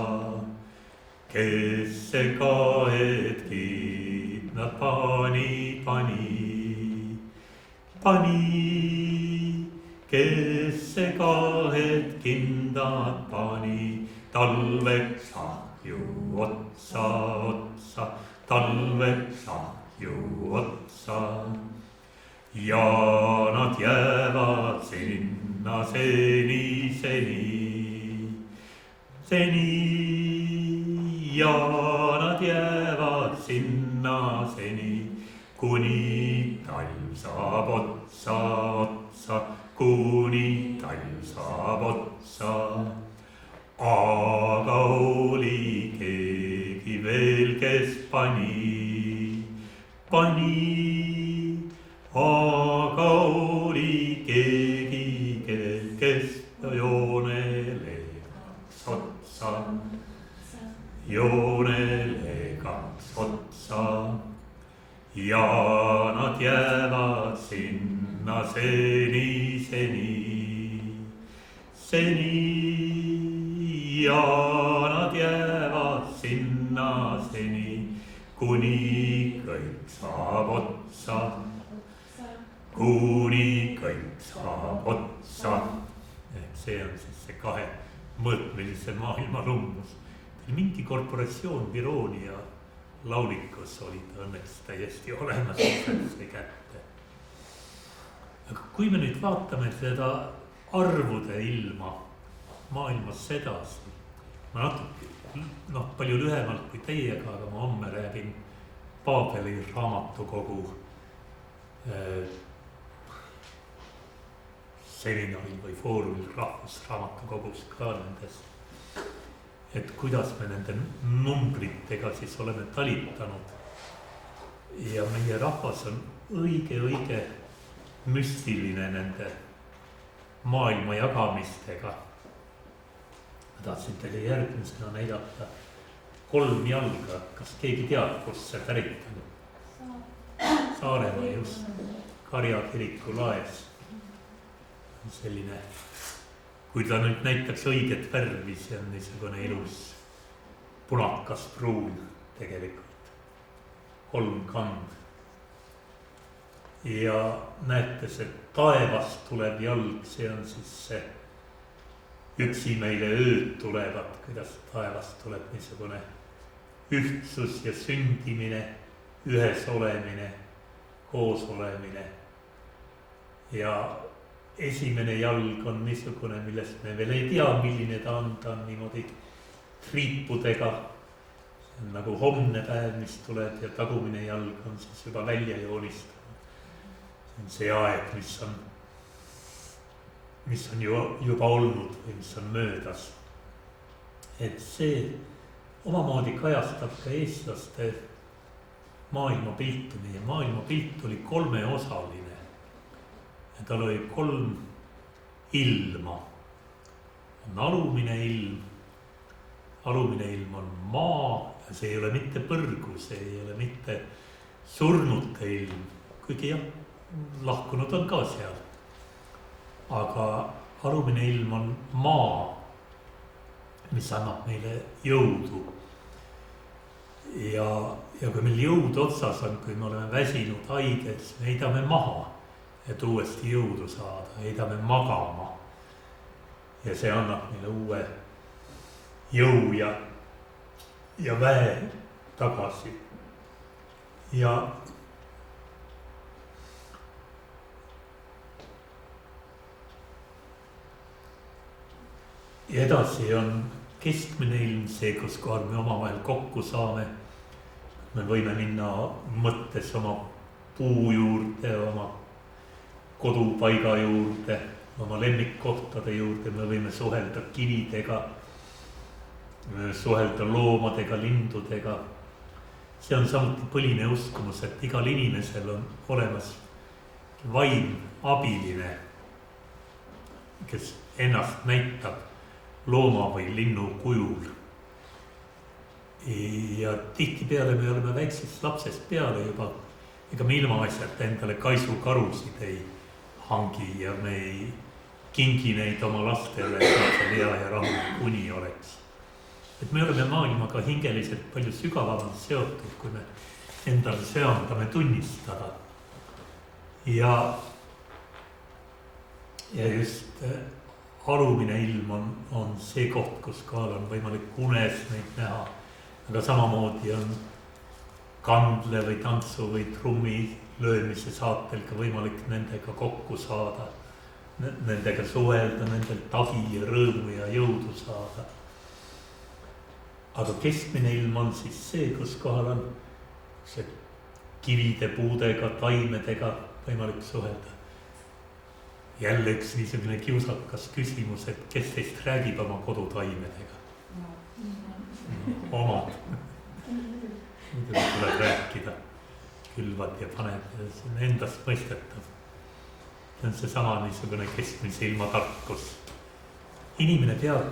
Kes see kaedki nad pani, kes see kahed kindad pani, talveks ahju otsa, talveks ahju otsa. Ja nad jäävad sinna seni, ja nad jäävad sinna seni, kuni talv saab otsa, kuni talv saab otsa. Aga oli keegi veel, kes pani, aga oli keegi, kes joonele kaks otsa, joonele kaks otsa. Ja nad jäävad sinna seni, ja nad jäävad sinna seni, kuni kõik saab otsa, kuni kõik saab otsa. Ehk see on siis see kahemõõtmelise maailma lummus. Mingi korporatsioon Viroonia laulikus oli ta õnneks täiesti olemas, sai kätte. Aga kui me nüüd vaatame seda arvude ilma maailmas sedasi, ma natuke, palju lühemalt kui teiega, aga ma homme räägin Paabeli raamatukogu seminaril või foorumil rahvusraamatukogust ka nendest, et kuidas me nende numbritega siis oleme talitanud. Ja meie rahvas on õige müstiline nende maailma jagamistega. Ma tahtsin teile järgmisena näidata 3 jalga, kas keegi teab, kus see pärit on? Saaremaa just, Karja kiriku laes. Selline, kui ta nüüd näitaks õiget värvi, see on niisugune ilus punakas pruun tegelikult, 3 kand. Ja näete, see taevast tulev jalg, see on siis see üksi meile ööd tulevad, kuidas taevast tuleb niisugune ühtsus ja sündimine, ühes olemine, koos olemine. Ja esimene jalg on niisugune, millest me veel ei tea, milline ta on niimoodi triipudega. See on nagu homne päev, mis tuleb, ja tagumine jalg on siis juba välja joonistanud. See on see aeg, mis on juba olnud või mis on möödas. Et see omamoodi kajastab ka eestlaste maailmapiltu. Meie maailmapilt oli 3-osaline. Ja tal oli 3 ilma. On alumine ilm on maa, ja see ei ole mitte põrgu, see ei ole mitte surnute ilm, kuigi jah, lahkunud on ka seal. Aga alumine ilm on maa, mis annab meile jõudu. Ja kui meil jõud otsas on, kui me oleme väsinud haiged, siis me heidame maha, et uuesti jõudu saada, heidame magama. Ja see annab meile uue jõu ja väe tagasi. Ja edasi on keskmine ilm, see, kus kohal me omavahel kokku saame. Me võime minna mõttes oma puu juurde, oma kodupaiga juurde oma lemmikkohtade juurde, me võime suhelda kividega, suhelda loomadega, lindudega. See on samuti põline uskumus, et igal inimesel on olemas vaim, abiline, kes ennast näitab looma või linnu kujul. Ja tihtipeale me oleme väiksest lapsest peale juba, ega me ilmaasjata endale kaisukarusid ei hangi ja me ei kingi neid oma lastele, et nad seal hea ja rahulik uni oleks. Et me oleme maailmaga hingeliselt palju sügavamalt seotud, kui me endale söandame tunnistada. Ja just alumine ilm on see koht, kus kohal on võimalik unes neid näha, aga samamoodi on kandle või tantsu või trummi löömise saatel ka võimalik nendega kokku saada, nendega suhelda, nendelt agi ja rõõmu ja jõudu saada. Aga keskmine ilm on siis see, kus kohal on see kivide, puudega, taimedega võimalik suhelda. Jälle üks niisugune kiusakas küsimus, et kes teist räägib oma kodutaimedega? Omad. Muidugi tuleb rääkida, külvad ja paned, see on endast mõistetav. See on seesama niisugune keskmise ilma tarkus. Inimene peab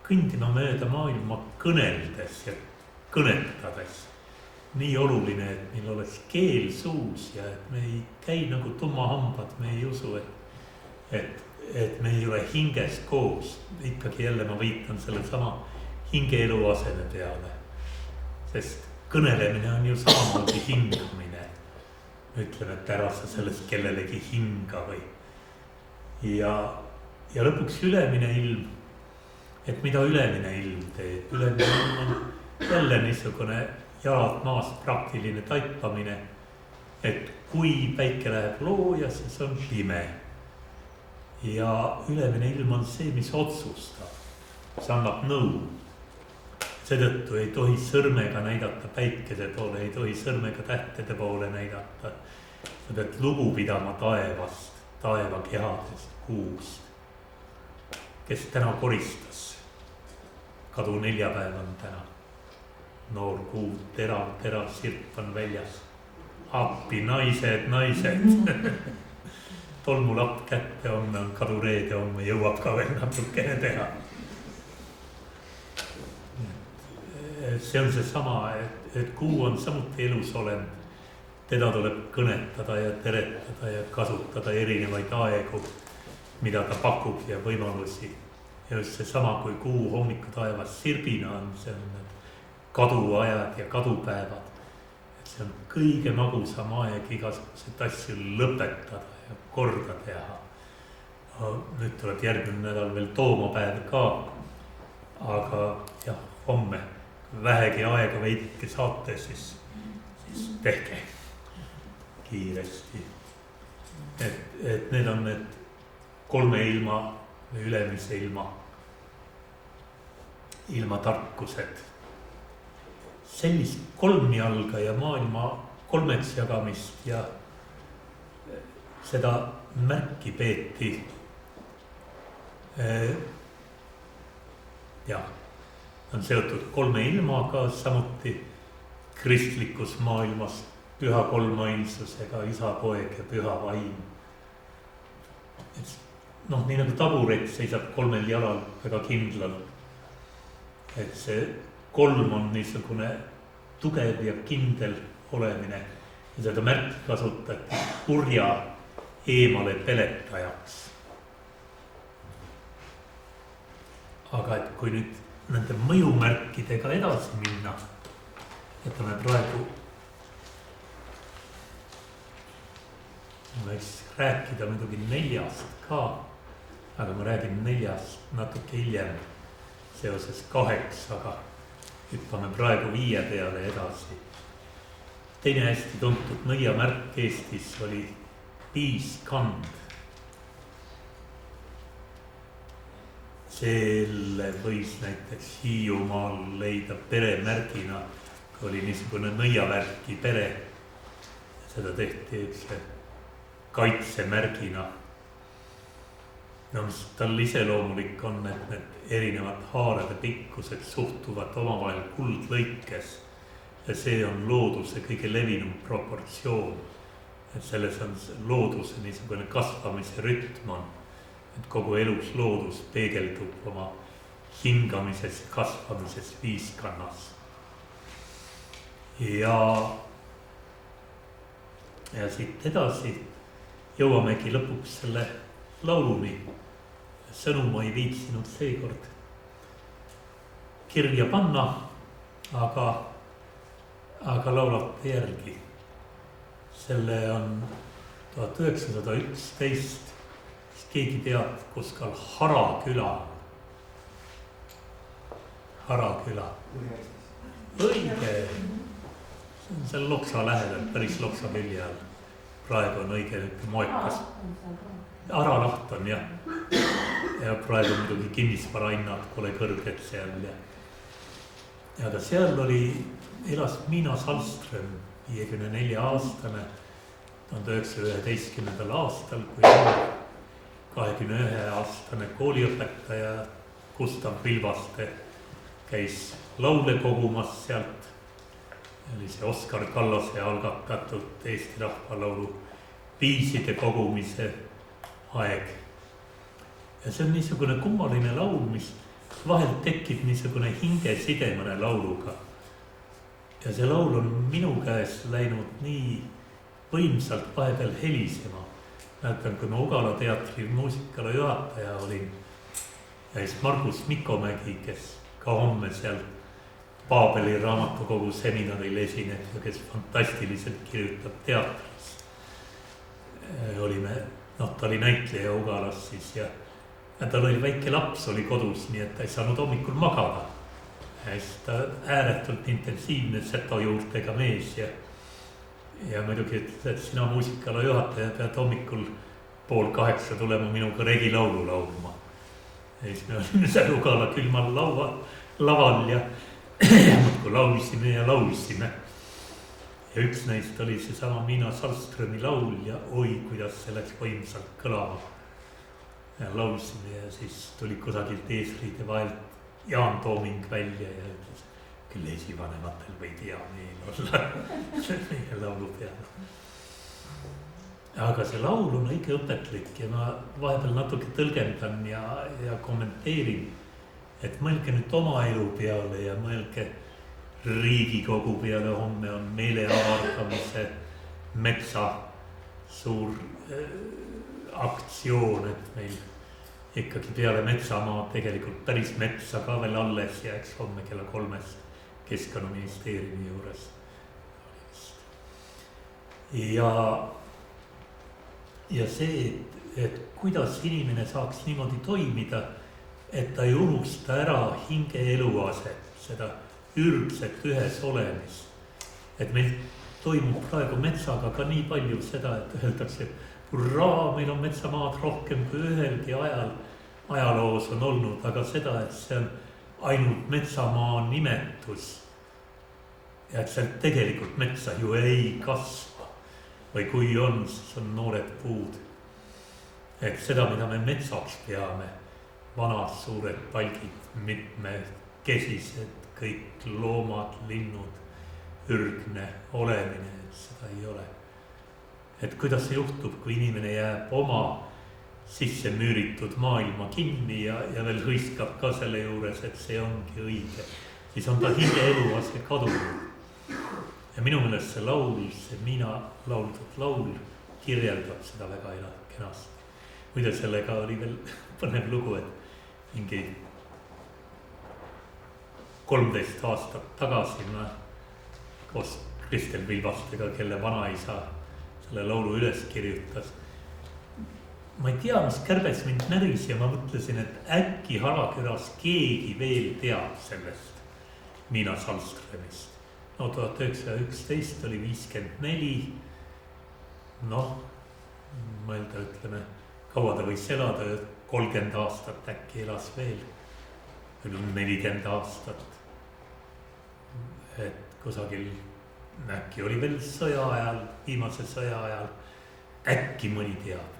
kõndima mööda maailma kõneldes ja kõnetades. Nii oluline, et meil oleks keel suus ja et me ei käi nagu tummahambad, me ei usu, et me ei ole hinges koos. Ikkagi jälle ma viitan selle sama hinge eluaseme peale, sest kõnelemine on ju samamoodi hingamine. Ütleme, et ära sa sellest kellelegi hinga või. Ja lõpuks ülemine ilm, et mida ülemine ilm teeb? Ülemine ilm on jälle niisugune jalad maast praktiline taipamine, et kui päike läheb looja, siis on pime. Ja ülemine ilm on see, mis otsustab, see annab nõu. Seetõttu ei tohi sõrmega näidata päikese poole, ei tohi sõrmega tähtede poole näidata. Sa pead lugu pidama taevast, taeva kehadest, kuust. Kes täna koristas? Kadu 4 päev on täna. Noor kuu, terav sirp on väljas. Appi, naised. Tolmulapp kätte homme on kadu reede homme, jõuab ka veel natukene teha. See on see sama, et kuu on samuti elus olend. Teda tuleb kõnetada ja teretada ja kasutada erinevaid aegu, mida ta pakub ja võimalusi. Ja just see sama, kui kuu hommikutaevas sirbina on, see on need kaduajad ja kadupäevad. See on kõige magusam aeg igasuguseid asju lõpetada ja korda teha. Nüüd tuleb järgmine nädal veel toomapäev ka, aga jah, homme vähegi aega veidike saate, siis tehke kiiresti. Et need on need 3 ilma või ülemise ilma tarkused. Sellist kolmjalga ja maailma 3 jagamist ja seda märki peeti on seotud 3 ilmaga, samuti kristlikus maailmas püha kolmainsusega, isa, poeg ja püha vaim. Nii nagu taburet seisab 3 jalal väga kindlalt. Et see 3 on niisugune tugev ja kindel olemine ja seda märki kasutati kurja eemale peletajaks. Aga et kui nüüd nende mõjumärkidega edasi minna, jätame praegu, võiks rääkida muidugi 4 ka, aga ma räägin 4 natuke hiljem seoses 2, aga hüppame praegu 5 peale edasi. Teine hästi tuntud nõiamärk Eestis oli piiskand. Selle võis näiteks Hiiumaal leida peremärgina, kui oli niisugune nõiavärki pere. Seda tehti üks kaitsemärgina. no mis tal iseloomulik on, et need erinevad haarade pikkused suhtuvad omavahel kuldlõikes ja see on looduse kõige levinum proportsioon. Et selles on looduse niisugune kasvamise rütm on, et kogu elus loodus peegeldub oma hingamises ja kasvamises viiskannas. Ja siit edasi jõuamegi lõpuks selle lauluni. Sõnum ei viitsinud seekord kirja panna, aga laulate järgi. Selle on 1911, siis keegi teab, kus ka Haraküla. Haraküla. Õige. See on seal Loksa lähedal, päris Loksa külje all. Praegu on õige moekas. Aralaht on jah. Ja praegu muidugi kinnisvarahinnad pole kõrged seal. Ja ka seal elas Miina Salström, 54-aastane, 1911. aastal, kui 21-aastane kooliõpetaja Gustav Vilvaste käis laule kogumas sealt. Oli see Oskar Kallase algatatud Eesti rahvalaulu viiside kogumise aeg. Ja see on niisugune kummaline laul, mis vahel tekib niisugune hingeside mõne lauluga. Ja see laul on minu käes läinud nii võimsalt vahepeal helisema. Mäletan, kui ma Ugala teatri muusikala juhataja olin ja siis Margus Mikomägi, kes ka homme seal Paabeli raamatukogu seminaril esineb ja kes fantastiliselt kirjutab teatris. Ta oli näitleja Ugalas siis ja tal oli väike laps, oli kodus, nii et ta ei saanud hommikul magada. Ja siis ta ääretult intensiivne seto juurtega mees ja muidugi, et sina muusikala juhataja pead hommikul 7:30 tulema minuga regilaulu laulma. Ja siis me olime seal Ugala külmal laval ja muudkui laulisime. Ja üks neist oli seesama Miina Salströmi laul ja oi, kuidas see läks võimsalt kõlama. Ja laulisime ja siis tuli kusagilt eesriide vahelt Jaan Tooming välja ja ütles, küll esivanematel võid hea meel olla meie laulu peale. Aga see laul on õige õpetlik ja ma vahepeal natuke tõlgendan ja kommenteerin, et mõelge nüüd oma elu peale ja mõelge Riigikogu peale. Homme on meeleavardamise metsa suur aktsioon, et meil ikkagi peale metsamaa tegelikult päris metsa ka veel alles jääks homme kella 3 Keskkonnaministeeriumi juures. Ja see, et kuidas inimene saaks niimoodi toimida, et ta ei unusta ära hinge eluaset, seda ürgset ühes olemist. Et meil toimub praegu metsaga ka nii palju seda, et öeldakse, hurraa, meil on metsamaad rohkem kui ühelgi ajal ajaloos on olnud, aga seda, et see on ainult metsamaa nimetus ja et sealt tegelikult metsa ju ei kasva või kui on, siis on noored puud. Et seda, mida me metsaks peame, vanad suured palgid, mitmekesised, kõik loomad, linnud, ürgne olemine, et seda ei ole. Et kuidas see juhtub, kui inimene jääb oma sisse müüritud maailma kinni ja veel hõiskab ka selle juures, et see ongi õige. Siis on ta hinge eluase kadunud. Ja minu meelest see laul, see Miina lauldud laul kirjeldab seda väga kenasti. Muide sellega oli veel põnev lugu, et mingi 13 aastat tagasi ma koos Kristel Vilvastega, kelle vanaisa selle laulu üles kirjutas. Ma ei tea, mis kärbes mind näris ja ma mõtlesin, et äkki Harakülas keegi veel teab sellest Miina Salströmist. No 1911 oli 54. Noh, mõelda, ütleme, kaua ta võis elada, 30 aastat äkki elas veel. 40 aastat. Et kusagil äkki oli veel sõja ajal, viimase sõja ajal, äkki mõni teab.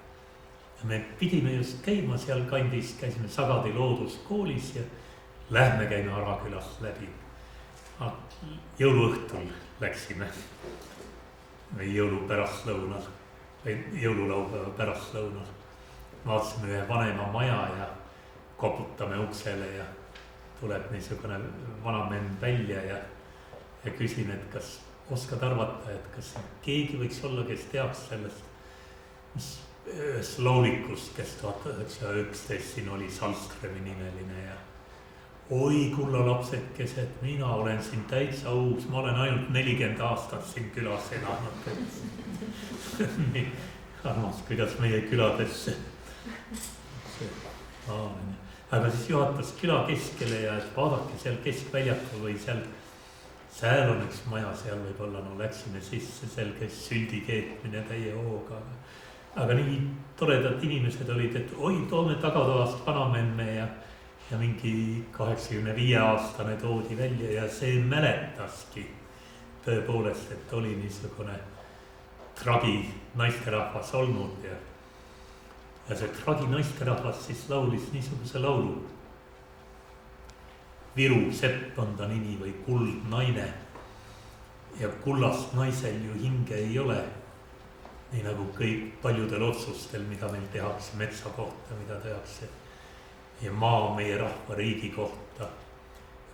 ja me pidime just käima seal kandis, käisime Sagadi looduskoolis ja lähme käime Arakülast läbi. Jõuluõhtul läksime või jõulu pärastlõunal või jõululaupäeva pärastlõunal. Vaatasime ühe vanema maja ja koputame uksele ja tuleb niisugune vanamemm välja ja küsin, et kas oskad arvata, et kas keegi võiks olla, kes teaks sellest, mis ühes laulikust, kes 1911 siin oli, Salströmi nimeline ja oi kulla lapsekesed, mina olen siin täitsa uus, ma olen ainult 40 aastat siin külas elanud. Nii armas, kuidas meie küladesse. Aga siis juhatas küla keskele ja et vaadake seal keskväljakul või seal on üks maja, seal võib-olla, no läksime sisse, seal käis süldi keetmine täie hooga. Aga nii toredad inimesed olid, et oi, toome tagatoast vanamemme ja mingi 85-aastane toodi välja ja see mäletaski tõepoolest, et oli niisugune tragi naisterahvas olnud ja see tragi naisterahvas siis laulis niisuguse laulu. Viru Sepp on ta nimi või kuldnaine ja kullast naisel ju hinge ei ole, nii nagu kõik paljudel otsustel, mida meil tehakse metsa kohta, mida tehakse ja maa meie rahva riigi kohta.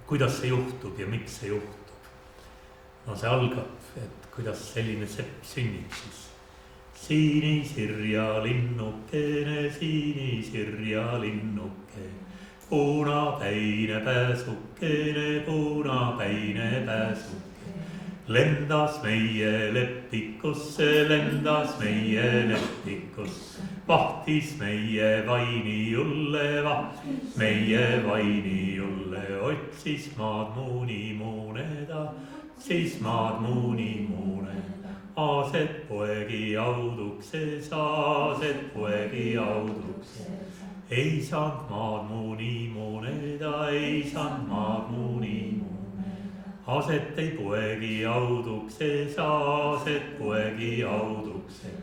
Kuidas see juhtub ja miks see juhtub? No see algab, et kuidas selline sepp sünnib siis. Sinisirja linnukene, sinisirja linnukene, punapäine pääsukene, punapäine pääsukene. Lendas meie lepikusse, lendas meie lepikusse, vahtis meie vainijulle, vahtis meie vainijulle, otsis maad muuni muuneda, siis maad muuni muuneda. Aaset poegi audukses, aaset poegi audukses, ei saanud maad muuni muuneda, ei saanud maad muuni muuneda. Aaset ei poegi audukses, aaset poegi audukses,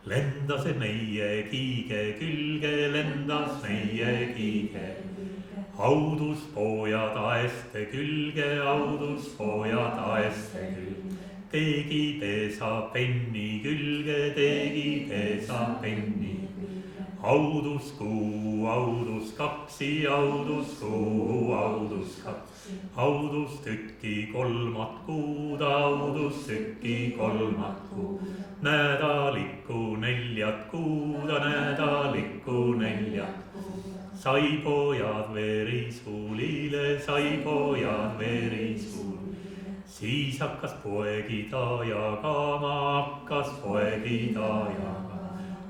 lendas meie kiige külge, lendas meie kiige külge. Audus pojad aeste külge, audus pojad aeste külge. Tegi pesa penni külge, tegi pesa penni külge. Audus kuu, audus kaksi, audus kuu, audus kaksi. Audus tükki kolmat kuud, audus tükki kolmat kuud. Nädalikku neljat kuuda, nädalikku neljat kuud. Sai pojad verisuulile, sai pojad verisuulile. Siis hakkas poegida jagama, hakkas poegida jagama.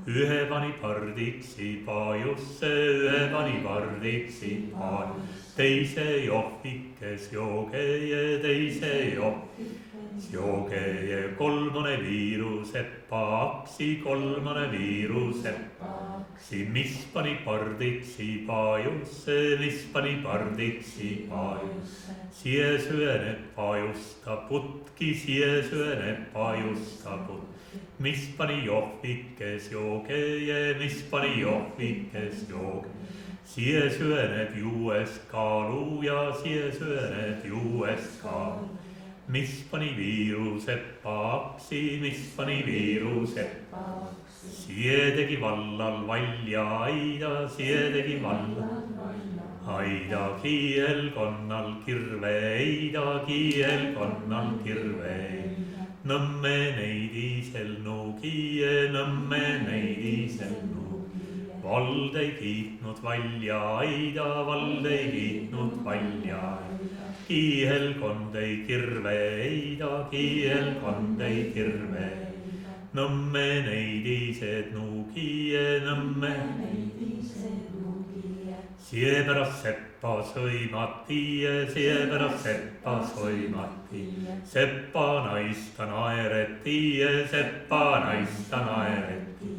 Ühe pani pardiksi pajusse, ühe pani pardiksi pajusse. Teise johvikes joogeje, teise johvikes joogeje. Kolmane viiruseppa aksi, kolmane viiruseppa aksi. Mis pani pardiksi pajusse, mis pani pardiksi pajusse. Sie syöneb pajusta putki, sie syöneb pajusta putki. Mis pani johvikes joogeje, mis pani johvikes joogeje. Sie syöneb juues kaalu ja sie syöneb juues kaalu. Mis pani viiruseppa aksi, mis pani viiruseppa aksi. Sie tegi vallal valja aida, sie tegi vallal aida. Kiielkonnal kirve eida, kiielkonnal kirve eida. Nõmme neidisel nuugie, nõmme neidisel nuugie. Vald ei kiitnud valja aida, vald ei kiitnud valja aida. Kiielkond ei kirve eida, kiielkond ei kirve eida. Nõmme neidised nuugie, nõmme neidised nuugie. Siepärast seppa sõimati, siepärast seppa sõimati. Seppa naista naereti, seppa naista naereti.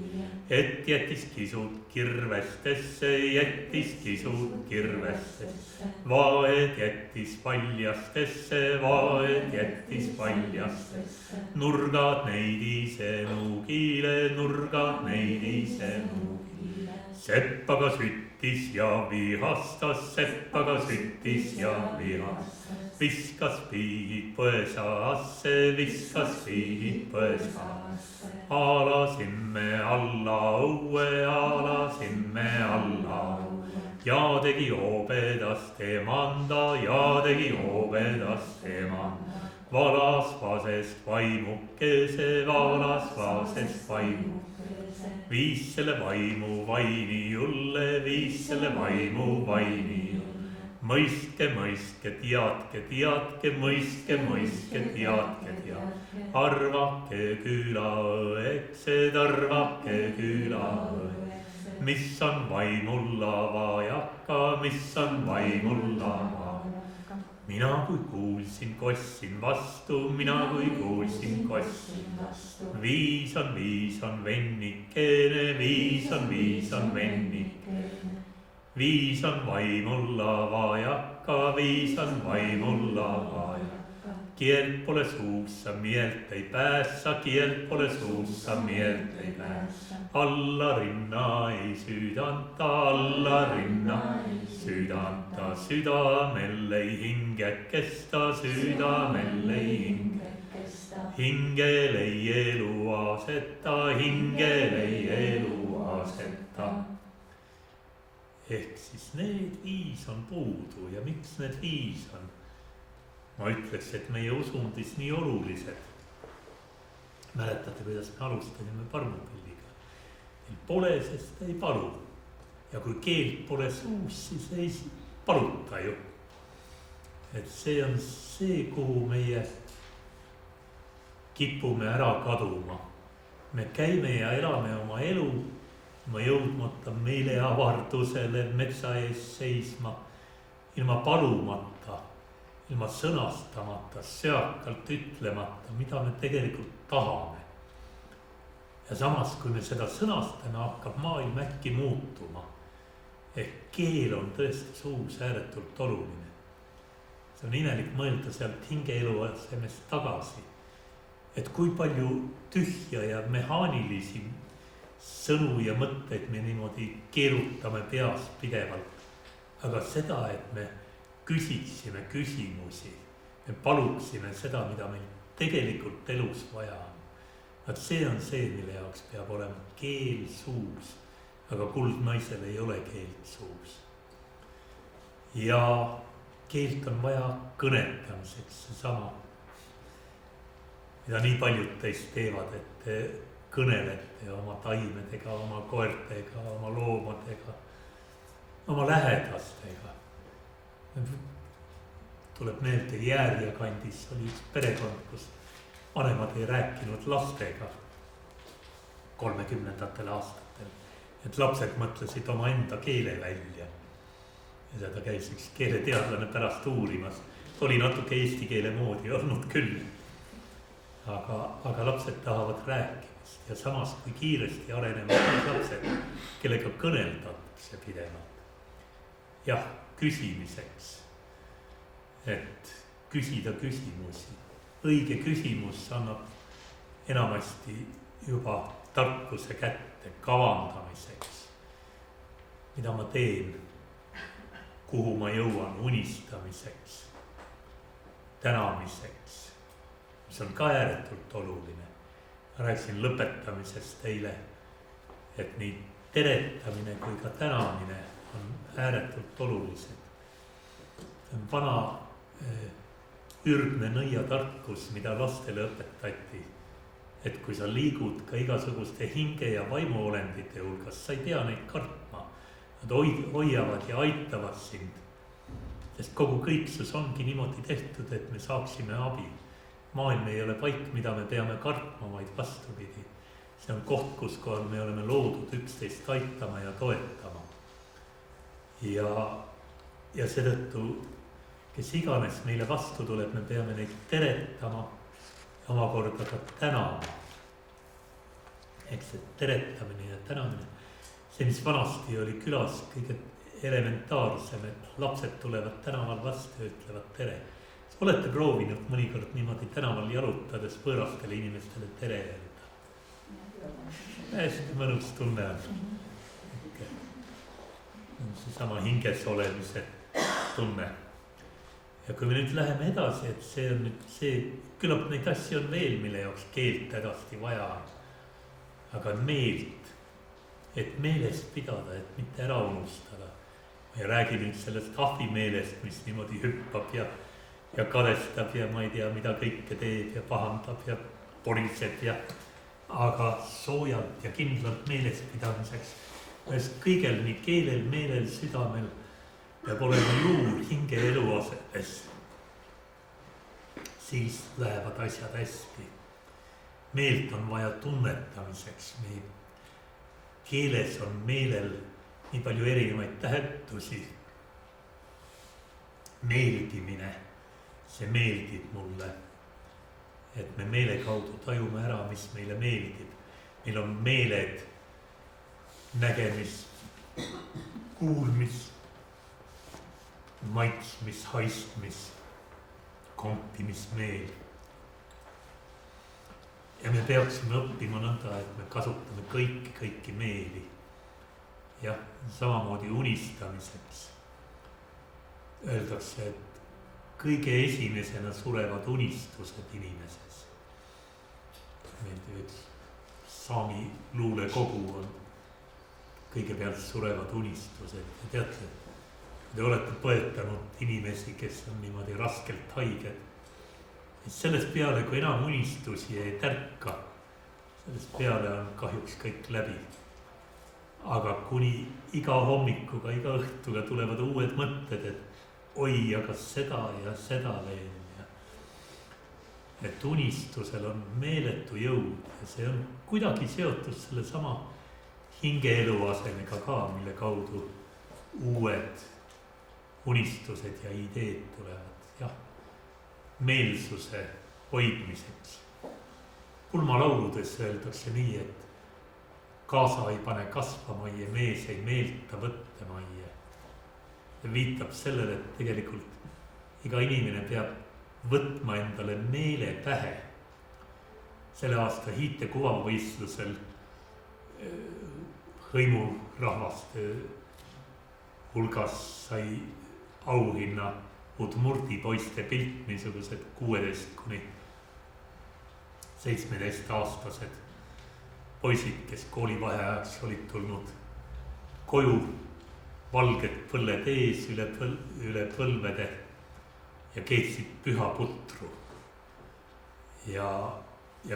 Et jättis kisud kirvestesse, jättis kisud kirvestesse. Vaed jättis paljastesse, vaed jättis paljastesse. Nurgad neidise nuugile, nurgad neidise nuugile. Seppaga süttis ja vihastas, seppaga süttis ja vihastas. Viskas piihid põõsaasse, viskas piihid põõsaasse. Aalasimme alla õue, aalasimme alla õue. Ja tegi hobedast emanda, ja tegi hobedast emanda. Valas vasest vaimukese, valas vasest vaimukese. Viis selle vaimu vaini julle, viis selle vaimu vaini julle. Mõistke, mõistke, teadke, teadke, mõistke, mõistke, teadke, teadke. Arvake külaõeksed, arvake külaõeksed. Mis on vaimulla vajaka, mis on vaimulla vajaka. Mina kui kuulsin, kossin vastu, mina kui kuulsin, kossin vastu. Viis on vennikene, viis on vennikene. Viis on vaimulla vajaka, viis on vaimulla vajaka. Kielt pole suussa, mielt ei päässa, kielt pole suussa, mielt ei päässa. Alla rinna ei süüdanta, alla rinna ei süüdanta. Südamel ei hingekesta, südamel ei hingekesta. Hingel ei elu aseta, hingel ei elu aseta. Ehk siis need viis on puudu ja miks need viis on? Ma ütleks, et meie usundis nii olulised. Mäletate, kuidas me alustasime parmupilliga. Neil pole, sest ei palu. Ja kui keelt pole suus, siis ei paluta ju. Et see on see, kuhu meie kipume ära kaduma. Me käime ja elame oma elu, ma jõudmata meeleavardusele metsa ees seisma, ilma palumata, ilma sõnastamata, seakalt ütlemata, mida me tegelikult tahame. Ja samas, kui me seda sõnastame, hakkab maailm äkki muutuma. Ehk keel on tõesti suus ääretult oluline. See on imelik mõelda sealt hingeelu asemest tagasi. Et kui palju tühja ja mehaanilisi sõnu ja mõtteid me niimoodi keerutame peas pidevalt. Aga seda, et me küsiksime küsimusi, me paluksime seda, mida meil tegelikult elus vaja on. Vaat see on see, mille jaoks peab olema keel suus, aga kuldnaisel ei ole keelt suus. Ja keelt on vaja kõnetamiseks, seesama, mida nii paljud teist teevad, et te kõnelete oma taimedega, oma koertega, oma loomadega, oma lähedastega. Tuleb meelde, Järja kandis oli üks perekond, kus vanemad ei rääkinud lastega 30ndatel aastatel. Et lapsed mõtlesid oma enda keele välja. Ja seda käis üks keeleteadlane pärast uurimas. Oli natuke eesti keele moodi olnud küll. Aga lapsed tahavad rääkimist. Ja samas, kui kiiresti arenevad lapsed, kellega kõneldatakse pidevalt. Jah, küsimiseks, et küsida küsimusi. Õige küsimus annab enamasti juba tarkuse kätte kavandamiseks. Mida ma teen, kuhu ma jõuan, unistamiseks, tänamiseks, mis on ka ääretult oluline. Ma rääkisin lõpetamisest teile, et nii teretamine kui ka tänamine on ääretult olulised. See on vana ürgne nõiatarkus, mida lastele õpetati. Et kui sa liigud ka igasuguste hinge- ja vaimuolendite hulgas, sa ei pea neid kartma. Nad hoiavad ja aitavad sind. Sest kogu kõiksus ongi niimoodi tehtud, et me saaksime abi. Maailm ei ole paik, mida me peame kartma, vaid vastupidi. See on koht, kus kohal me oleme loodud üksteist aitama ja toetama. Ja seetõttu, kes iganes meile vastu tuleb, me peame neid teretama ja omakorda ka tänama. Eks see teretamine ja tänamine, see, mis vanasti oli külas kõige elementaarsem, et lapsed tulevad tänaval vastu ja ütlevad tere. Olete proovinud mõnikord niimoodi tänaval jalutades võõrastele inimestele tere öelda? Hästi mõnus tunne on. seesama hinges olemise tunne. ja kui me nüüd läheme edasi, et see on nüüd see, küllap neid asju on veel, mille jaoks keelt hädasti vaja on. aga meelt, et meeles pidada, et mitte ära unustada. ma ei räägi nüüd sellest ahvimeelest, mis niimoodi hüppab ja kadestab ja ma ei tea, mida kõike teeb ja pahandab ja poriseb ja aga soojalt ja kindlalt meeles pidamiseks. Sest kõigel, nii keelel, meelel, südamel peab olema juur hinge eluasemes. Siis lähevad asjad hästi. Meelt on vaja tunnetamiseks. Meie keeles on meelel nii palju erinevaid tähendusi. Meeldimine, see meeldib mulle. Et me meele kaudu tajume ära, mis meile meeldib. Meil on meeled, nägemis, kuulmis, maitsmis, haistmis, kompimismeel. ja me peaksime õppima nõnda, et me kasutame kõiki meeli. jah, samamoodi unistamiseks. Öeldakse, et kõige esimesena surevad unistused inimeses. Meil üks saami luulekogu on, kõigepealt surevad unistused. Ja teate, te olete põetanud inimesi, kes on niimoodi raskelt haiged. Sellest peale, kui enam unistusi ei tärka, sellest peale on kahjuks kõik läbi. Aga kuni iga hommikuga, iga õhtuga tulevad uued mõtted, et oi, aga seda ja seda veel. Et unistusel on meeletu jõud ja see on kuidagi seotud selle sama hinge eluasemega ka, mille kaudu uued unistused ja ideed tulevad. jah, meelsuse hoidmiseks. pulmalauludes öeldakse nii, et kaasa ei pane kasvamaie, mees ei meelta võttemaie. Ja viitab sellele, et tegelikult iga inimene peab võtma endale meele pähe. Selle aasta Hiite kuvavõistlusel hõimurahvaste hulgas sai auhinna Udmurti poiste pilt, niisugused 16 kuni 17 aastased poisid, kes koolivaheajaks olid tulnud koju, valged põlled ees üle põlvede ja keetsid püha putru ja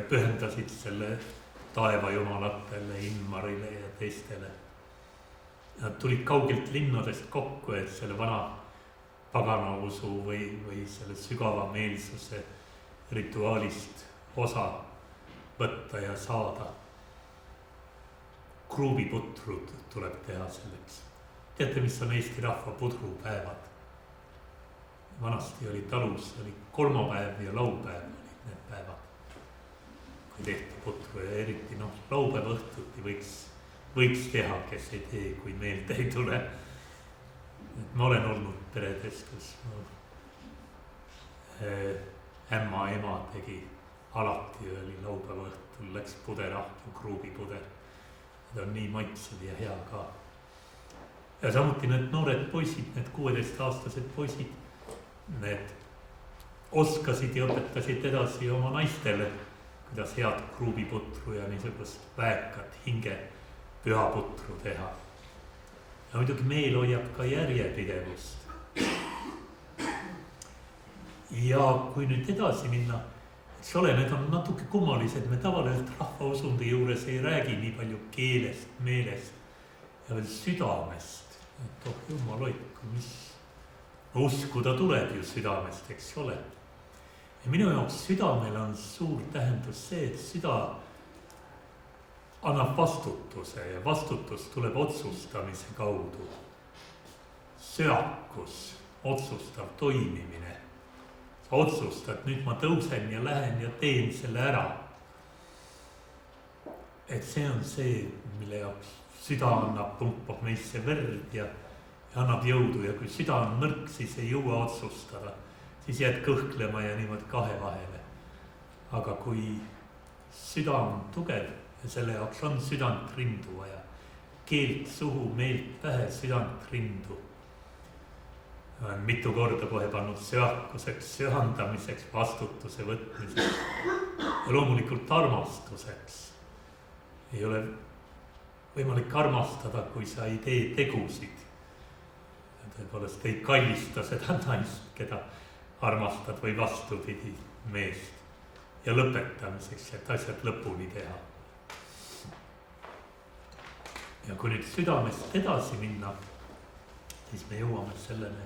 pühendasid selle taevajumalatele, Inmarile ja teistele. Nad tulid kaugelt linnadest kokku, et selle vana paganausu või selle sügava meelsuse rituaalist osa võtta ja saada. Kruubiputrud tuleb teha selleks. Teate, mis on Eesti rahva pudrupäevad? Vanasti oli talus, oli kolmapäev ja laupäev olid need päevad, kui tehti putru ja eriti laupäeva õhtuti võiks teha, kes ei tee, kui meelde ei tule. Ma olen olnud peredes, kus ämma ema tegi alati, oli laupäeva õhtul, läks puderahju, kruubipuder. Need on nii maitsev ja hea ka. Ja samuti need noored poisid, need 16-aastased poisid, need oskasid ja õpetasid edasi oma naistele, kuidas head kruubiputru ja niisugust väekat hinge pühaputru teha. Ja muidugi meel hoiab ka järjepidevust. Ja kui nüüd edasi minna, eks ole, need on natuke kummalised, me tavaliselt rahvausundi juures ei räägi nii palju keelest, meelest ja veel südamest. Et jumal hoidku, mis uskuda tuleb ju südamest, eks ole. Ja minu jaoks südamel on suur tähendus see, et süda annab vastutuse ja vastutus tuleb otsustamise kaudu. Söakus, otsustav toimimine. Sa otsustad, nüüd ma tõusen ja lähen ja teen selle ära. Et see on see, mille jaoks süda annab, pumpab meisse verd ja annab jõudu ja kui süda on nõrk, siis ei jõua otsustada. Siis jääd kõhklema ja niimoodi kahe vahele. Aga kui süda on tugev ja selle jaoks on südant rindu vaja, keelt suhu, meelt pähe, südant rindu. Olen mitu korda kohe pannud söakuseks, söandamiseks, vastutuse võtmiseks ja loomulikult armastuseks. Ei ole võimalik armastada, kui sa ei tee tegusid. Tõepoolest ei kallista seda naist, keda armastad või vastupidi meest. Ja lõpetamiseks, et asjad lõpuni teha. Ja kui nüüd südamest edasi minna, siis me jõuame sellele,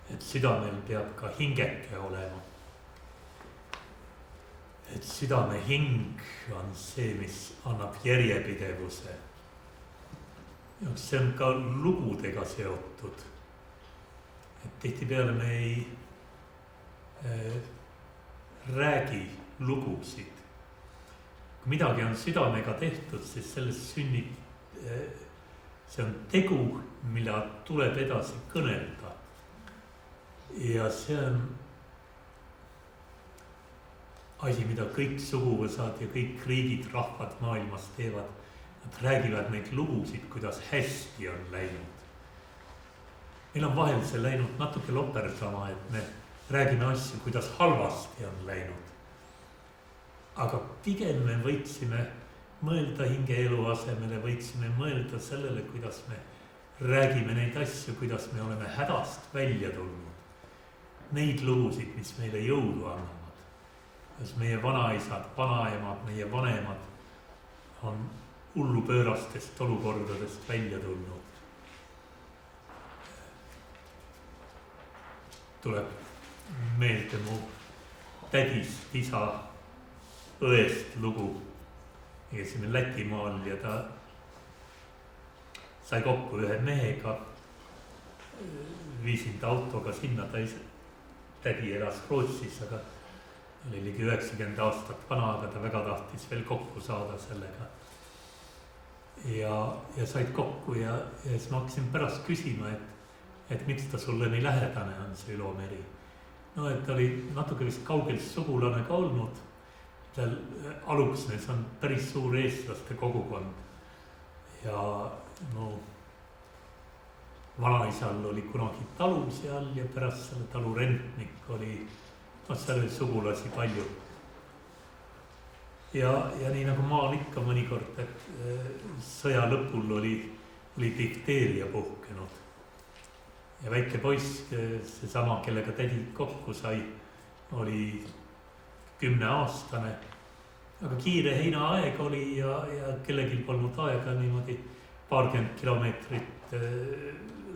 et südamel peab ka hingeke olema. Et südame hing on see, mis annab järjepidevuse. Ja see on ka lugudega seotud. Et tihtipeale me ei räägi lugusid. Kui midagi on südamega tehtud, siis sellest sünnib, see on tegu, mille tuleb edasi kõnelda. Ja see on asi, mida kõik suguvõsad ja kõik riigid, rahvad maailmas teevad. Nad räägivad neid lugusid, kuidas hästi on läinud. Meil on vahel see läinud natuke loperdama, et me räägime asju, kuidas halvasti on läinud. Aga pigem me võiksime mõelda hingeelu asemele, võiksime mõelda sellele, kuidas me räägime neid asju, kuidas me oleme hädast välja tulnud. Neid lugusid, mis meile jõudu annavad. Kas meie vanaisad, vanaemad, meie vanemad on hullupöörastest olukordadest välja tulnud. Tuleb meelde mu tädist, isa, õest lugu. Käisime Lätimaal ja ta sai kokku ühe mehega. Viisin ta autoga sinna, tädi elas Rootsis, aga oli ligi 90 aastat vana, aga ta väga tahtis veel kokku saada sellega. Ja said kokku ja siis ma hakkasin pärast küsima, et miks ta sulle nii lähedane on, see Ülo Meri. No, et ta oli natuke vist kaugelt sugulane ka olnud. Seal Aluksnes on päris suur eestlaste kogukond. Ja no, vanaisal oli kunagi talu seal ja pärast selle talu rentnik oli, seal oli sugulasi palju. Ja nii nagu maal ikka mõnikord, et sõja lõpul oli difteeria puhkenud. Ja väike poiss, seesama, kellega tädi kokku sai, oli 10-aastane. Aga kiire heinaaeg oli ja kellegil polnud aega niimoodi 20 kilomeetrit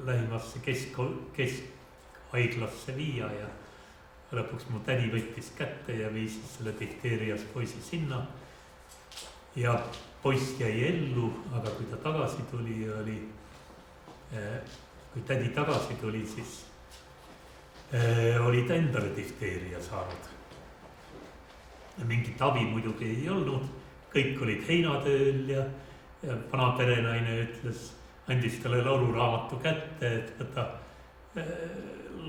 lähimasse keskhaiglasse viia ja lõpuks mu tädi võttis kätte ja viisis selle difteerias poisi sinna. Ja poiss jäi ellu, aga kui ta tagasi tuli, kui tädi tagasi tuli, siis oli ta endale difteeria saanud. Ja mingit abi muidugi ei olnud, kõik olid heinatööl ja vana perenaine andis talle lauluraamatu kätte, et võta,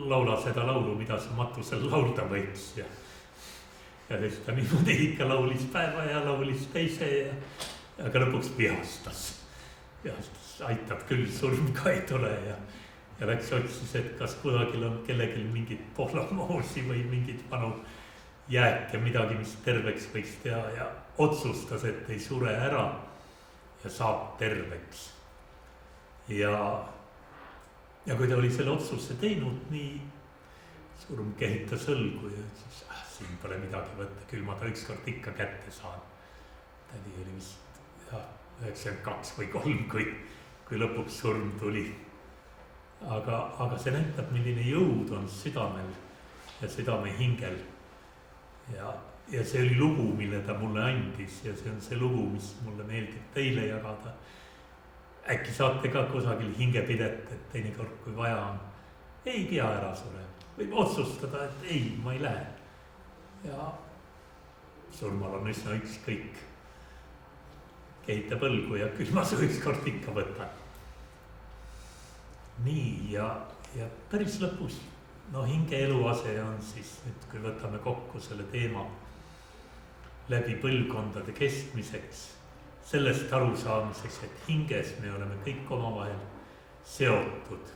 laula seda laulu, mida sa matusel laulda võiks. Ja siis ta niimoodi ikka laulis päeva ja laulis teise, aga lõpuks vihastas. Aitab küll, surm ka ei tule ja läks otsis, et kas kusagil on kellegil mingit pohlamoosi või mingit vanu jääke, midagi, mis terveks võiks teha ja otsustas, et ei sure ära ja saab terveks. Ja kui ta oli selle otsuse teinud, nii surm kehitas õlgu ja ütles, siin pole midagi võtta, küll ma ta ükskord ikka kätte saan. Tädi oli vist 92 või 3, kui lõpuks surm tuli. Aga see näitab, milline jõud on südamel ja südame hingel. Ja see oli lugu, mille ta mulle andis ja see on see lugu, mis mulle meeldib teile jagada. Äkki saate ka kusagil hingepidet, et teinekord kui vaja on, ei pea ära surema. Võib otsustada, et ei, ma ei lähe. Ja surmal on üsna ükskõik. Kehitab õlgu ja küll ma see ükskord ikka võtan. Nii ja päris lõpus. No hinge eluase on siis, et kui võtame kokku selle teema läbi põlvkondade kestmiseks, sellest arusaamiseks, et hinges me oleme kõik omavahel seotud.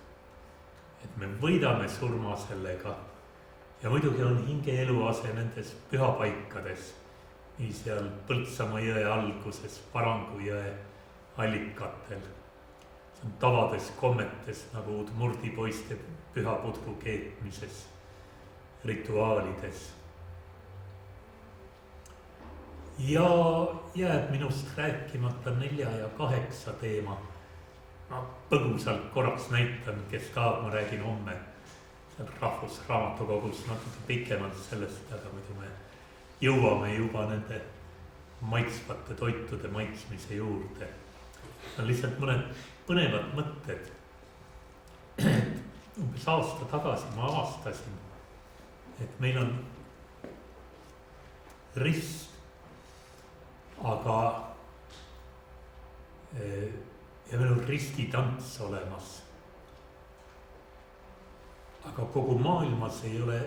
Et me võidame surma sellega. Ja muidugi on hinge eluase nendes pühapaikades, nii seal Põltsamaa jõe alguses, Parangu jõe allikatel. See on tavades, kommetes nagu udmurdipoiste pühapudru keetmises, rituaalides. Ja jääb minust rääkimata 4 ja 8 teema. Ma põgusalt korraks näitan, kes tahab, ma räägin homme Rahvusraamatukogus natuke pikemalt sellest, aga muidu me jõuame juba nende maitsvate toitude maitsmise juurde. On lihtsalt mõned põnevad mõtted. Umbes aasta tagasi ma avastasin, et meil on rist, aga ja meil on ristitants olemas. Aga kogu maailmas ei ole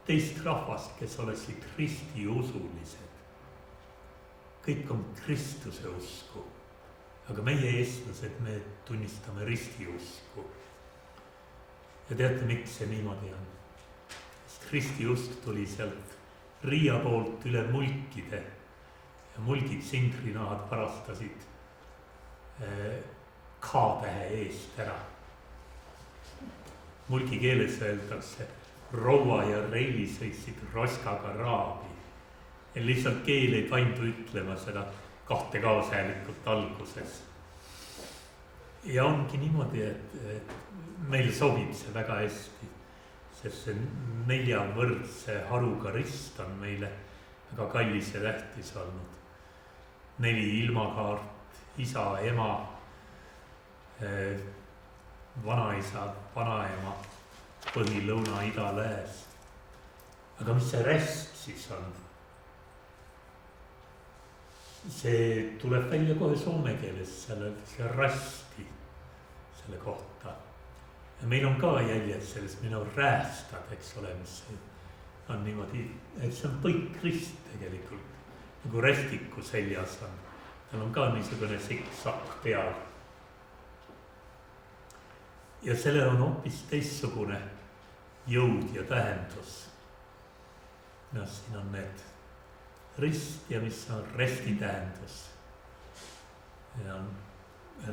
teist rahvast, kes oleksid ristiusulised. Kõik on Kristuse usku. Aga meie eestlased, me tunnistame ristiusku. Ja teate, miks see niimoodi on? Sest ristiusk tuli sealt Riia poolt üle mulkide ja mulgid sindrinahad varastasid K-tähe eest ära. Mulgi keeles öeldakse, Roua ja Reili sõitsid roskaga raabi. Ja lihtsalt keel ei paindu ütlema seda 2 kaasäälikult alguses. Ja ongi niimoodi, et meil sobib see väga hästi, sest see 4 võrdse haruga rist on meile väga kallis ja tähtis olnud. 4 ilmakaart, isa, ema, vanaisa, vanaema, põhi, lõuna, ida, lääs. Aga mis see räst siis on? See tuleb välja kohe soome keeles, see rasti selle kohta. Ja meil on ka jäljes selles, meil on räästad, eks ole, mis on niimoodi, et see on põikrist tegelikult, nagu rästiku seljas on. Tal on ka niisugune siksak peal. Ja sellel on hoopis teistsugune jõud ja tähendus. No siin on need rist ja mis on resti tähendus. Ja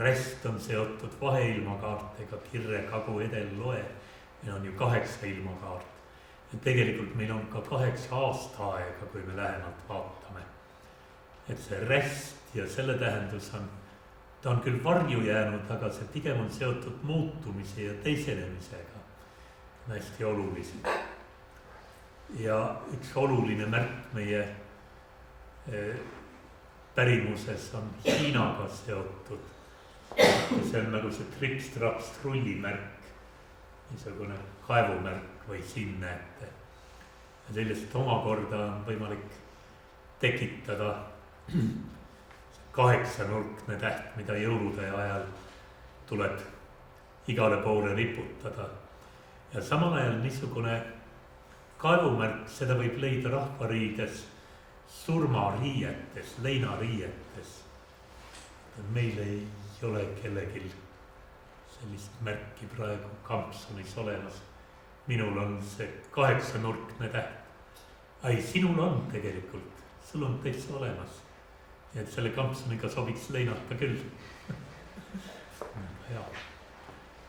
rest on seotud vaheilmakaartega, kirre, kagu, edel, loe. Meil on ju 8 ilmakaart. Ja tegelikult meil on ka 8 aastaaega, kui me lähemalt vaatame. Et see rest ja selle tähendus on, ta on küll varju jäänud, aga see pigem on seotud muutumise ja teisenemisega. Hästi olulised. Ja üks oluline märk meie pärimuses on Hiinaga seotud. Ja see on nagu see trips-traps-trullimärk, niisugune kaevumärk või siin näete. Ja sellest omakorda on võimalik tekitada 8-nurkne täht, mida jõulude ajal tuleb igale poole riputada. Ja samal ajal niisugune kaevumärk, seda võib leida rahvariides, surmariietes, leinariietes. Meil ei ole kellegil sellist märki praegu kampsunis olemas. Minul on see 8-nurkne täht. Ai, sinul on tegelikult, sul on täitsa olemas. Et selle kampsuniga sobiks leinata küll. Ja.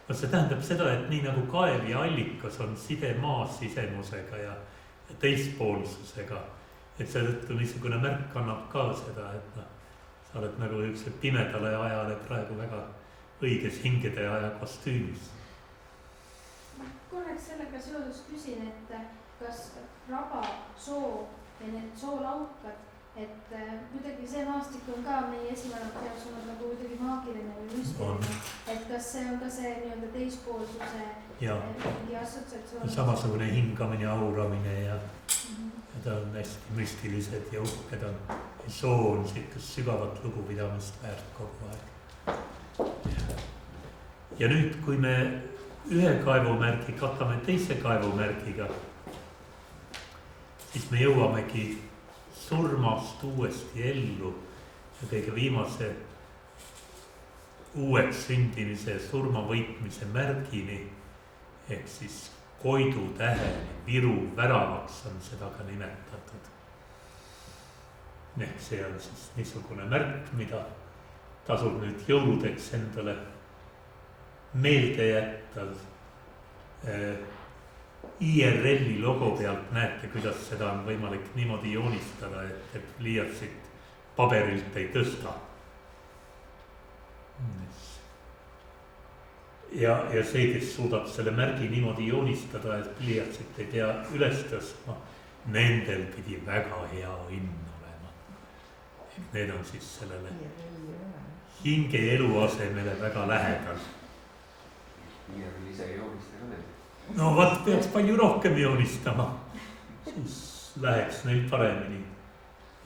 No see tähendab seda, et nii nagu kaev ja allikas on side maa sisemusega ja teispoolsusega, et seetõttu niisugune märk annab ka seda, et sa oled nagu üks pimedale ajale praegu väga õiges hingede aja kostüümis. Korreks sellega seoses küsin, et kas raba, soo ja need soolaukad, et kuidagi see maastik on ka meie esivanemate jaoks olnud nagu kuidagi maagiline või müstiline, et kas see on ka see nii-öelda teispoolsuse mingi assotsiatsioon? Samasugune hingamine, auramine ja ta on hästi müstilised ja uhked on. Soo on siukest sügavat lugupidamist väärt kogu aeg. Ja nüüd, kui me ühe kaevumärgi katame teise kaevumärgiga, siis me jõuamegi surmast uuesti ellu ja kõige viimase uueks sündimise ja surma võitmise märgini ehk siis Koidu täheni, Viru väravaks on seda ka nimetatud. Ehk see on siis niisugune märk, mida tasub nüüd jõuludeks endale meelde jätta. IRL-i logo pealt näete, kuidas seda on võimalik niimoodi joonistada, et pliiatsit paberilt ei tõsta. Ja see, kes suudab selle märgi niimoodi joonistada, et pliiatsit ei pea üles tõstma, nendel pidi väga hea õnn olema. Need on siis sellele hinge eluasemele väga lähedal. IRL ise joonista ka need. No vaat peaks palju rohkem joonistama, siis läheks neil paremini.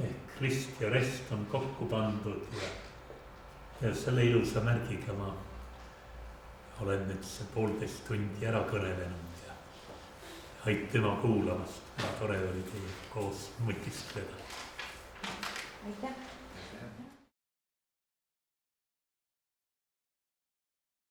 Ehk rist ja rest on kokku pandud ja selle ilusa märgiga ma olen nüüd see 1,5 tundi ära kõnelenud ja aitüma kuulamast. Tore oli teie koos mõtiskleda. aitäh.